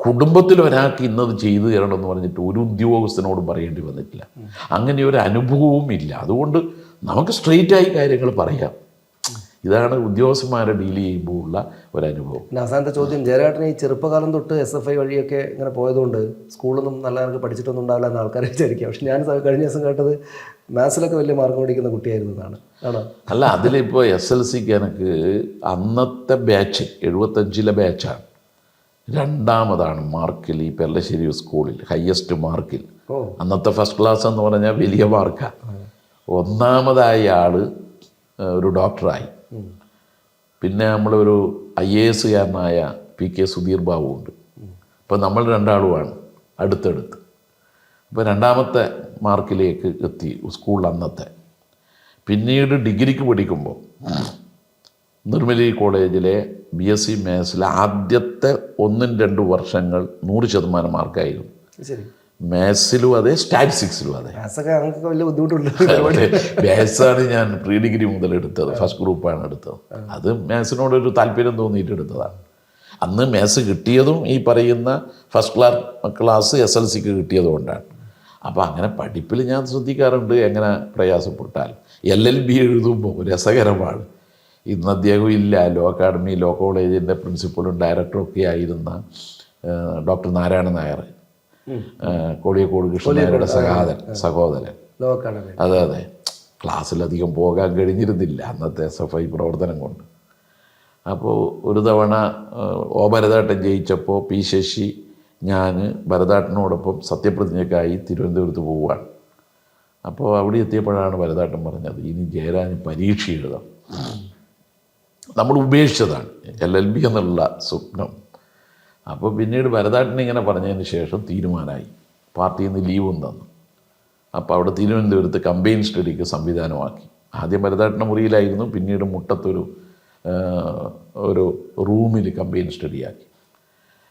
കുടുംബത്തിൽ ഒരാൾക്ക് ഇന്നത് ചെയ്തു തരണമെന്ന് പറഞ്ഞിട്ട് ഒരു ഉദ്യോഗസ്ഥനോടും പറയേണ്ടി വന്നിട്ടില്ല. അങ്ങനെ ഒരു അനുഭവവും ഇല്ല. അതുകൊണ്ട് നമുക്ക് സ്ട്രെയിറ്റായി കാര്യങ്ങൾ പറയാം. ഇതാണ് ഉദ്യോഗസ്ഥന്മാരെ ഡീൽ ചെയ്യുമ്പോൾ ഉള്ള ഒരനുഭവം. പിന്നെ അവസാനത്തെ ചോദ്യം, ജയരാട്ടന് ഈ ചെറുപ്പകാലം തൊട്ട് SFI വഴിയൊക്കെ ഇങ്ങനെ പോയതുകൊണ്ട് സ്കൂളൊന്നും നല്ല ആൾക്ക് പഠിച്ചിട്ടൊന്നും ഉണ്ടാവില്ല എന്ന് ആൾക്കാരെ വിചാരിക്കാം. പക്ഷെ ഞാൻ കഴിഞ്ഞ ദിവസം കേട്ടത് മാത്സിലൊക്കെ വലിയ മാർക്ക് മേടിക്കുന്ന കുട്ടിയായിരുന്നു എന്നാണ്. ആണോ? അല്ല, അതിലിപ്പോൾ SLCക്ക് എനിക്ക് അന്നത്തെ ബാച്ച് 75-ലെ ബാച്ചാണ്. 2ാമതാണ് മാർക്കിൽ ഈ പെർലശ്ശേരി സ്കൂളിൽ ഹയസ്റ്റ് മാർക്കിൽ. അന്നത്തെ ഫസ്റ്റ് ക്ലാസ് എന്ന് പറഞ്ഞാൽ വലിയ മാർക്കാണ്. 1ാമതായ ആൾ ഒരു ഡോക്ടറായി. പിന്നെ നമ്മളൊരു IAS-കാരനായ PK സുധീർ ബാബു ഉണ്ട്. അപ്പോൾ നമ്മൾ 2ആളുമാണ് അടുത്തടുത്ത്. അപ്പോൾ 2ാമത്തെ മാർക്കിലേക്ക് എത്തി സ്കൂളിൽ അന്നത്തെ. പിന്നീട് ഡിഗ്രിക്ക് പഠിക്കുമ്പോൾ നിർമ്മലി കോളേജിലെ BSc മാത്സിൽ ആദ്യത്തെ 1-2 വർഷങ്ങൾ 100% മാർക്കായിരുന്നു. ശരി. മാത്സിലും അതെ, സ്റ്റാറ്റിസ്റ്റിക്സിലും അതെ. മാത്സൊക്കെ ഞങ്ങൾക്ക് വലിയ ബുദ്ധിമുട്ടുണ്ട്. മാത്സാണ് ഞാൻ പ്രീ ഡിഗ്രി മുതൽ എടുത്തത്, ഫസ്റ്റ് ഗ്രൂപ്പാണ് എടുത്തത്. അത് മാത്സിനോടൊരു താല്പര്യം തോന്നിയിട്ട് എടുത്തതാണ്. അന്ന് മാത്സ് കിട്ടിയതും ഈ പറയുന്ന ഫസ്റ്റ് ക്ലാസ് SLCക്ക് കിട്ടിയത് കൊണ്ടാണ്. അപ്പോൾ അങ്ങനെ പഠിപ്പിൽ ഞാൻ ശ്രദ്ധിക്കാറുണ്ട് എങ്ങനെ പ്രയാസപ്പെട്ടാൽ. LLB എഴുതുമ്പോൾ രസകരമാണ്. ഇന്ന് അദ്ദേഹം ഇല്ല, ലോ അക്കാഡമി ലോ കോളേജിൻ്റെ പ്രിൻസിപ്പളും ഡയറക്ടറും ഒക്കെ ആയിരുന്ന ഡോക്ടർ നാരായണൻ നായർ, കോളിയക്കോട് കൃഷ്ണനായരുടെ സഹോദരൻ. അതെ അതെ. ക്ലാസ്സിലധികം പോകാൻ കഴിഞ്ഞിരുന്നില്ല അന്നത്തെ SFI പ്രവർത്തനം കൊണ്ട്. അപ്പോൾ ഒരു തവണ ഭരതേട്ടൻ ജയിച്ചപ്പോൾ P. ശശി, ഞാൻ ഭരതേട്ടനോടൊപ്പം സത്യപ്രതിജ്ഞയ്ക്കായി തിരുവനന്തപുരത്ത് പോവുകയാണ്. അപ്പോൾ അവിടെ എത്തിയപ്പോഴാണ് ഭരതേട്ടൻ പറഞ്ഞത്, ഇനി ജയരാജ് പരീക്ഷ എഴുതാം. നമ്മൾ ഉപേക്ഷിച്ചതാണ് LLB എന്നുള്ള സ്വപ്നം. അപ്പോൾ പിന്നീട് ഭരതേട്ടൻ ഇങ്ങനെ പറഞ്ഞതിന് ശേഷം തീരുമാനമായി, പാർട്ടിയിൽ നിന്ന് ലീവും തന്നു. അപ്പോൾ അവിടെ തിരുവനന്തപുരത്ത് കമ്പൈൻ സ്റ്റഡിക്ക് സംവിധാനമാക്കി. ആദ്യം ഭരതേട്ടൻ്റെ മുറിയിലായിരുന്നു, പിന്നീട് മുട്ടത്തൊരു ഒരു റൂമിൽ കമ്പൈൻ സ്റ്റഡിയാക്കി.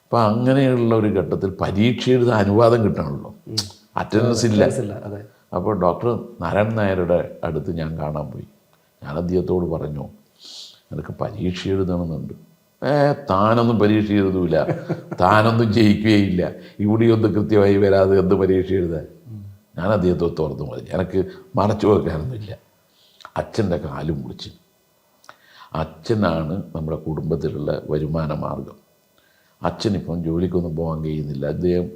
അപ്പോൾ അങ്ങനെയുള്ള ഒരു ഘട്ടത്തിൽ പരീക്ഷ എഴുതാൻ അനുവാദം കിട്ടണമല്ലോ, അറ്റൻഡൻസ് ഇല്ല. അപ്പോൾ ഡോക്ടർ നാരായണൻ നായരുടെ അടുത്ത് ഞാൻ കാണാൻ പോയി. ഞാൻ അദ്ദേഹത്തോട് പറഞ്ഞു, എനിക്ക് പരീക്ഷ എഴുതണമെന്നുണ്ട്. താനൊന്നും പരീക്ഷ എഴുതൂല, താനൊന്നും ജയിക്കുകയില്ല, ഇവിടെയൊന്നും കൃത്യമായി വരാതെ എന്ത് പരീക്ഷ എഴുതാൻ. ഞാൻ അദ്ദേഹത്തെ തുറന്നു പറഞ്ഞു, എനിക്ക് മറച്ചു വെക്കാനൊന്നുമില്ല. അച്ഛൻ്റെ കാലും മുറിച്ച്. അച്ഛനാണ് നമ്മുടെ കുടുംബത്തിലുള്ള വരുമാന മാർഗം. അച്ഛനിപ്പം ജോലിക്കൊന്നും പോകാൻ കഴിയുന്നില്ല. അദ്ദേഹം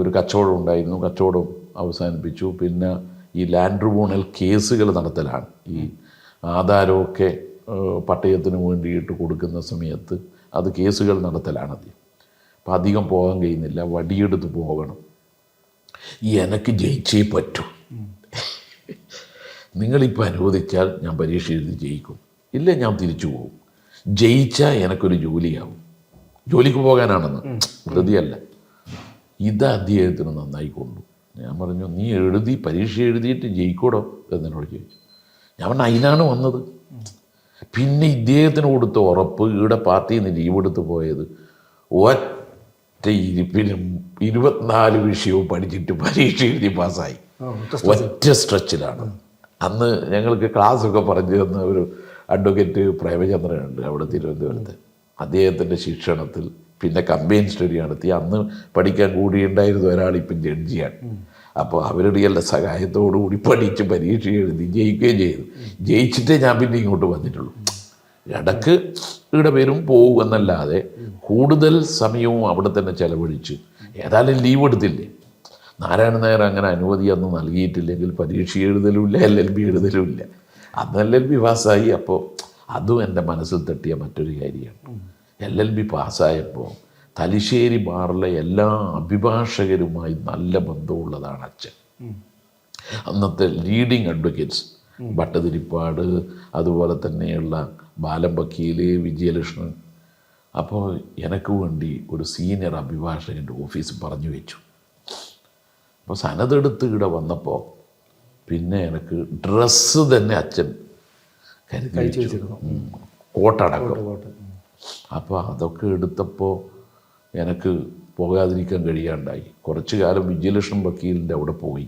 ഒരു കച്ചവടം ഉണ്ടായിരുന്നു, കച്ചവടം അവസാനിപ്പിച്ചു. പിന്നെ ഈ ലാൻഡ് ട്രിബ്യൂണൽ കേസുകൾ നടത്തലാണ്. ഈ ആധാരമൊക്കെ പട്ടയത്തിന് വേണ്ടിയിട്ട് കൊടുക്കുന്ന സമയത്ത് അത് കേസുകൾ നടത്തലാണ് അദ്ദേഹം. അപ്പം അധികം പോകാൻ കഴിയുന്നില്ല, വടിയെടുത്ത് പോകണം. എനിക്ക് ജയിച്ചേ പറ്റൂ, നിങ്ങളിപ്പോൾ അനുവദിച്ചാൽ ഞാൻ പരീക്ഷ എഴുതി ജയിക്കും, ഇല്ല ഞാൻ തിരിച്ചു പോകും. ജയിച്ചാൽ എനിക്കൊരു ജോലിയാവും. ജോലിക്ക് പോകാനാണെന്ന് വെറുതെയല്ല. ഇത് അദ്ദേഹത്തിന് നന്നായി കൊണ്ടു. ഞാൻ പറഞ്ഞു, നീ എഴുതി പരീക്ഷ എഴുതിയിട്ട് ജയിക്കൂടോ എന്നോട് ചോദിച്ചു. ഞാൻ പറഞ്ഞു, അതിനാണ് വന്നത്. പിന്നെ ഇദ്ദേഹത്തിന് കൊടുത്ത ഉറപ്പ്, ഇവിടെ പാർട്ടിയിൽ നിന്ന് ലീവ് എടുത്ത് പോയത്, ഒറ്റ ഇരിപ്പിലും 24 വിഷയവും പഠിച്ചിട്ട് പരീക്ഷ എഴുതി പാസ്സായി, ഒറ്റ സ്ട്രെച്ചിലാണ്. അന്ന് ഞങ്ങൾക്ക് ക്ലാസ്സൊക്കെ പറഞ്ഞു തന്ന ഒരു അഡ്വക്കേറ്റ് പ്രേമചന്ദ്രനുണ്ട് അവിടെ തിരുവനന്തപുരത്ത്. അദ്ദേഹത്തിൻ്റെ ശിക്ഷണത്തിൽ പിന്നെ കമ്പൈൻ സ്റ്റഡി നടത്തി. അന്ന് പഠിക്കാൻ കൂടിയുണ്ടായിരുന്ന ഒരാളിപ്പം ജഡ്ജിയാണ്. അപ്പോൾ അവരുടെ എല്ലാ സഹായത്തോടുകൂടി പഠിച്ച് പരീക്ഷ എഴുതി ജയിക്കുകയും ചെയ്തു. ജയിച്ചിട്ടേ ഞാൻ പിന്നെ ഇങ്ങോട്ട് വന്നിട്ടുള്ളൂ. ഇടക്ക് ഇവിടെ വരും പോകും എന്നല്ലാതെ കൂടുതൽ സമയവും അവിടെ തന്നെ ചെലവഴിച്ച്. ഏതായാലും ലീവ് എടുത്തില്ലേ. നാരായണൻ നായർ അങ്ങനെ അനുമതി അന്ന് നൽകിയിട്ടില്ലെങ്കിൽ പരീക്ഷ എഴുതലുമില്ല, LLB എഴുതലുമില്ല. അന്ന് LLB പാസ്സായി. അപ്പോൾ അതും എൻ്റെ മനസ്സിൽ തട്ടിയ മറ്റൊരു കാര്യമാണ്. LLB പാസ്സായപ്പോൾ തലശ്ശേരി ബാറിലെ എല്ലാ അഭിഭാഷകരുമായി നല്ല ബന്ധമുള്ളതാണ് അച്ഛൻ. അന്നത്തെ ലീഡിങ് അഡ്വക്കേറ്റ്സ് ഭട്ടതിരിപ്പാട്, അതുപോലെ തന്നെയുള്ള ബാലം വക്കീൽ, വിജയലക്ഷ്മൻ. അപ്പോൾ എനിക്ക് വേണ്ടി ഒരു സീനിയർ അഭിഭാഷകൻ്റെ ഓഫീസ് പറഞ്ഞു വെച്ചു. അപ്പോൾ സനതെടുത്ത് ഇവിടെ വന്നപ്പോൾ പിന്നെ എനിക്ക് ഡ്രസ്സ് തന്നെ അച്ഛൻ കരുതി വെച്ചിരുന്നു, കോട്ടടക്കം. അപ്പോൾ അതൊക്കെ എടുത്തപ്പോൾ എനിക്ക് പോകാതിരിക്കാൻ കഴിയാണ്ടായി. കുറച്ചു കാലം വിജയലക്ഷ്മി വക്കീലിൻ്റെ അവിടെ പോയി.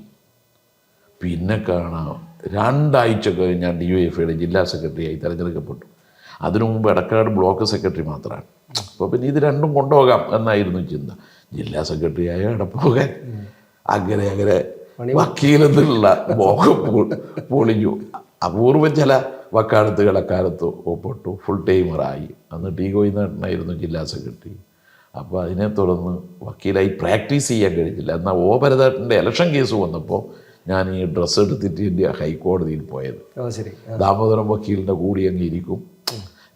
പിന്നെ കാണാം 2 ആഴ്ച കഴിഞ്ഞ് ഞാൻ DYFIയുടെ ജില്ലാ സെക്രട്ടറിയായി തിരഞ്ഞെടുക്കപ്പെട്ടു. അതിനു മുമ്പ് എടക്കാട് ബ്ലോക്ക് സെക്രട്ടറി മാത്രമാണ്. അപ്പോൾ പിന്നെ ഇത് രണ്ടും കൊണ്ടുപോകാം എന്നായിരുന്നു ചിന്ത. ജില്ലാ സെക്രട്ടറിയായ അവിടെ പോകാൻ അങ്ങനെ അങ്ങനെ വക്കീലെന്നുള്ള മോഹം പൊളിഞ്ഞു. അപൂർവം ചില വക്കാലത്തുകൾ അക്കാലത്ത് ഒപ്പിട്ടു, ഫുൾ ടൈമറായി. അന്ന് ടി ഗോവിന്ദനായിരുന്നു ജില്ലാ സെക്രട്ടറി. അപ്പോൾ അതിനെ തുടർന്ന് വക്കീലായി പ്രാക്ടീസ് ചെയ്യാൻ കഴിഞ്ഞില്ല. എന്നാൽ ഭരതേട്ടൻ്റെ ഇലക്ഷൻ കേസ് വന്നപ്പോൾ ഞാൻ ഈ ഡ്രസ്സ് എടുത്തിട്ട് ഇന്ത്യ ഹൈക്കോടതിയിൽ പോയത്. ദാമോദരം വക്കീലിൻ്റെ കൂടി അങ്ങ് ഇരിക്കും,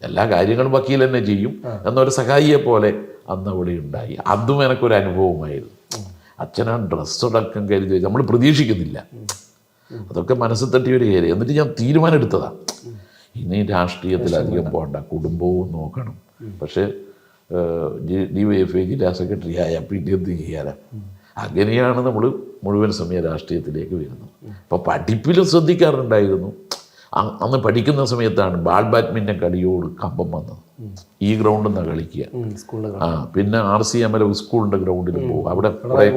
എല്ലാ കാര്യങ്ങളും വക്കീൽ തന്നെ ചെയ്യും എന്നൊരു സഹായിയെ പോലെ അന്ന് അവിടെ ഉണ്ടായി. അതും എനിക്കൊരു അനുഭവമായിരുന്നു. അച്ഛനാ ഡ്രസ്സടക്കം കരുതി നമ്മൾ പ്രതീക്ഷിക്കുന്നില്ല. അതൊക്കെ മനസ്സിൽ തട്ടിയൊരു കാര്യം. എന്നിട്ട് ഞാൻ തീരുമാനം എടുത്തതാണ്, ഇനി രാഷ്ട്രീയത്തിൽ അധികം പോകണ്ട, കുടുംബവും നോക്കണം. പക്ഷേ DYFI ജില്ലാ സെക്രട്ടറി ആയ പിന്നെ എന്ത് ചെയ്യാനാ? അങ്ങനെയാണ് നമ്മൾ മുഴുവൻ സമയ രാഷ്ട്രീയത്തിലേക്ക് വരുന്നത്. അപ്പോൾ പഠിപ്പിലും ശ്രദ്ധിക്കാറുണ്ടായിരുന്നു. അന്ന് പഠിക്കുന്ന സമയത്താണ് ബാഡ്മിൻ്റൺ കളിയോട് കമ്പം വന്നത്. ഈ ഗ്രൗണ്ടിൽ നിന്നാണ് കളിക്കുക. സ്കൂളിൽ പിന്നെ RCML സ്കൂളിൻ്റെ ഗ്രൗണ്ടിൽ പോകും. അവിടെ കുറേ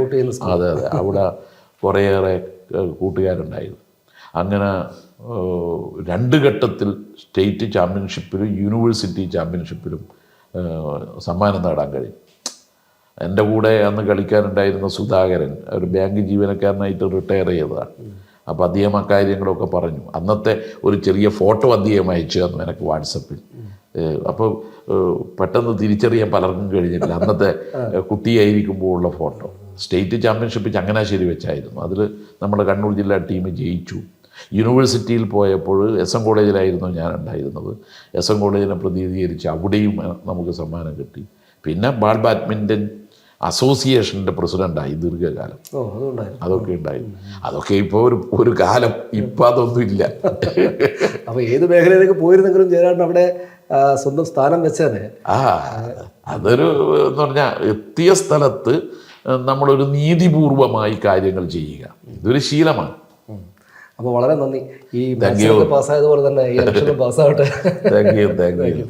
അതെ അവിടെ കുറേയേറെ കൂട്ടുകാരുണ്ടായിരുന്നു. അങ്ങനെ 2 ഘട്ടത്തിൽ സ്റ്റേറ്റ് ചാമ്പ്യൻഷിപ്പിലും യൂണിവേഴ്സിറ്റി ചാമ്പ്യൻഷിപ്പിലും സമ്മാനം നേടാൻ കഴിയും. എൻ്റെ കൂടെ അന്ന് കളിക്കാനുണ്ടായിരുന്ന സുധാകരൻ ഒരു ബാങ്ക് ജീവനക്കാരനായിട്ട് റിട്ടയർ ചെയ്തതാണ്. അപ്പോൾ അദ്ദേഹം അക്കാര്യങ്ങളൊക്കെ പറഞ്ഞു. അന്നത്തെ ഒരു ചെറിയ ഫോട്ടോ അദ്ദേഹം അയച്ചു തന്നു എനിക്ക് വാട്സപ്പിൽ. അപ്പോൾ പെട്ടെന്ന് തിരിച്ചറിയാൻ പലർക്കും കഴിഞ്ഞിട്ടില്ല. അന്നത്തെ കുട്ടിയായിരിക്കുമ്പോൾ ഉള്ള ഫോട്ടോ. സ്റ്റേറ്റ് ചാമ്പ്യൻഷിപ്പ് ചങ്ങനാശ്ശേരി വെച്ചായിരുന്നു. അതിൽ നമ്മുടെ കണ്ണൂർ ജില്ലാ ടീം ജയിച്ചു. യൂണിവേഴ്സിറ്റിയിൽ പോയപ്പോൾ SM കോളേജിലായിരുന്നു ഞാൻ ഉണ്ടായിരുന്നത്. SM കോളേജിനെ പ്രതിനിധീകരിച്ച് അവിടെയും നമുക്ക് സമ്മാനം കിട്ടി. പിന്നെ ബാഡ്മിൻ്റൺ അസോസിയേഷൻ്റെ പ്രസിഡൻ്റായി ദീർഘകാലം. അതൊക്കെ ഉണ്ടായിരുന്നു. അതൊക്കെ ഇപ്പോൾ ഒരു കാലം. ഇപ്പം അതൊന്നും ഇല്ല. അപ്പോൾ ഏത് മേഖലയിലേക്ക് പോയിരുന്നെങ്കിലും ജയരാട്ടൻ അവിടെ സ്വന്തം സ്ഥാനം വെച്ചതന്നെ. അതൊരു എന്ന് പറഞ്ഞാൽ എത്തിയ സ്ഥലത്ത് നമ്മളൊരു നീതിപൂർവമായി കാര്യങ്ങൾ ചെയ്യുക, ഇതൊരു ശീലമാണ്. അപ്പോൾ വളരെ നന്ദി. ഈ പാസ്സായതുപോലെ തന്നെ ഈ ഇലക്ഷനും പാസ്സാവട്ടെ. Thank you.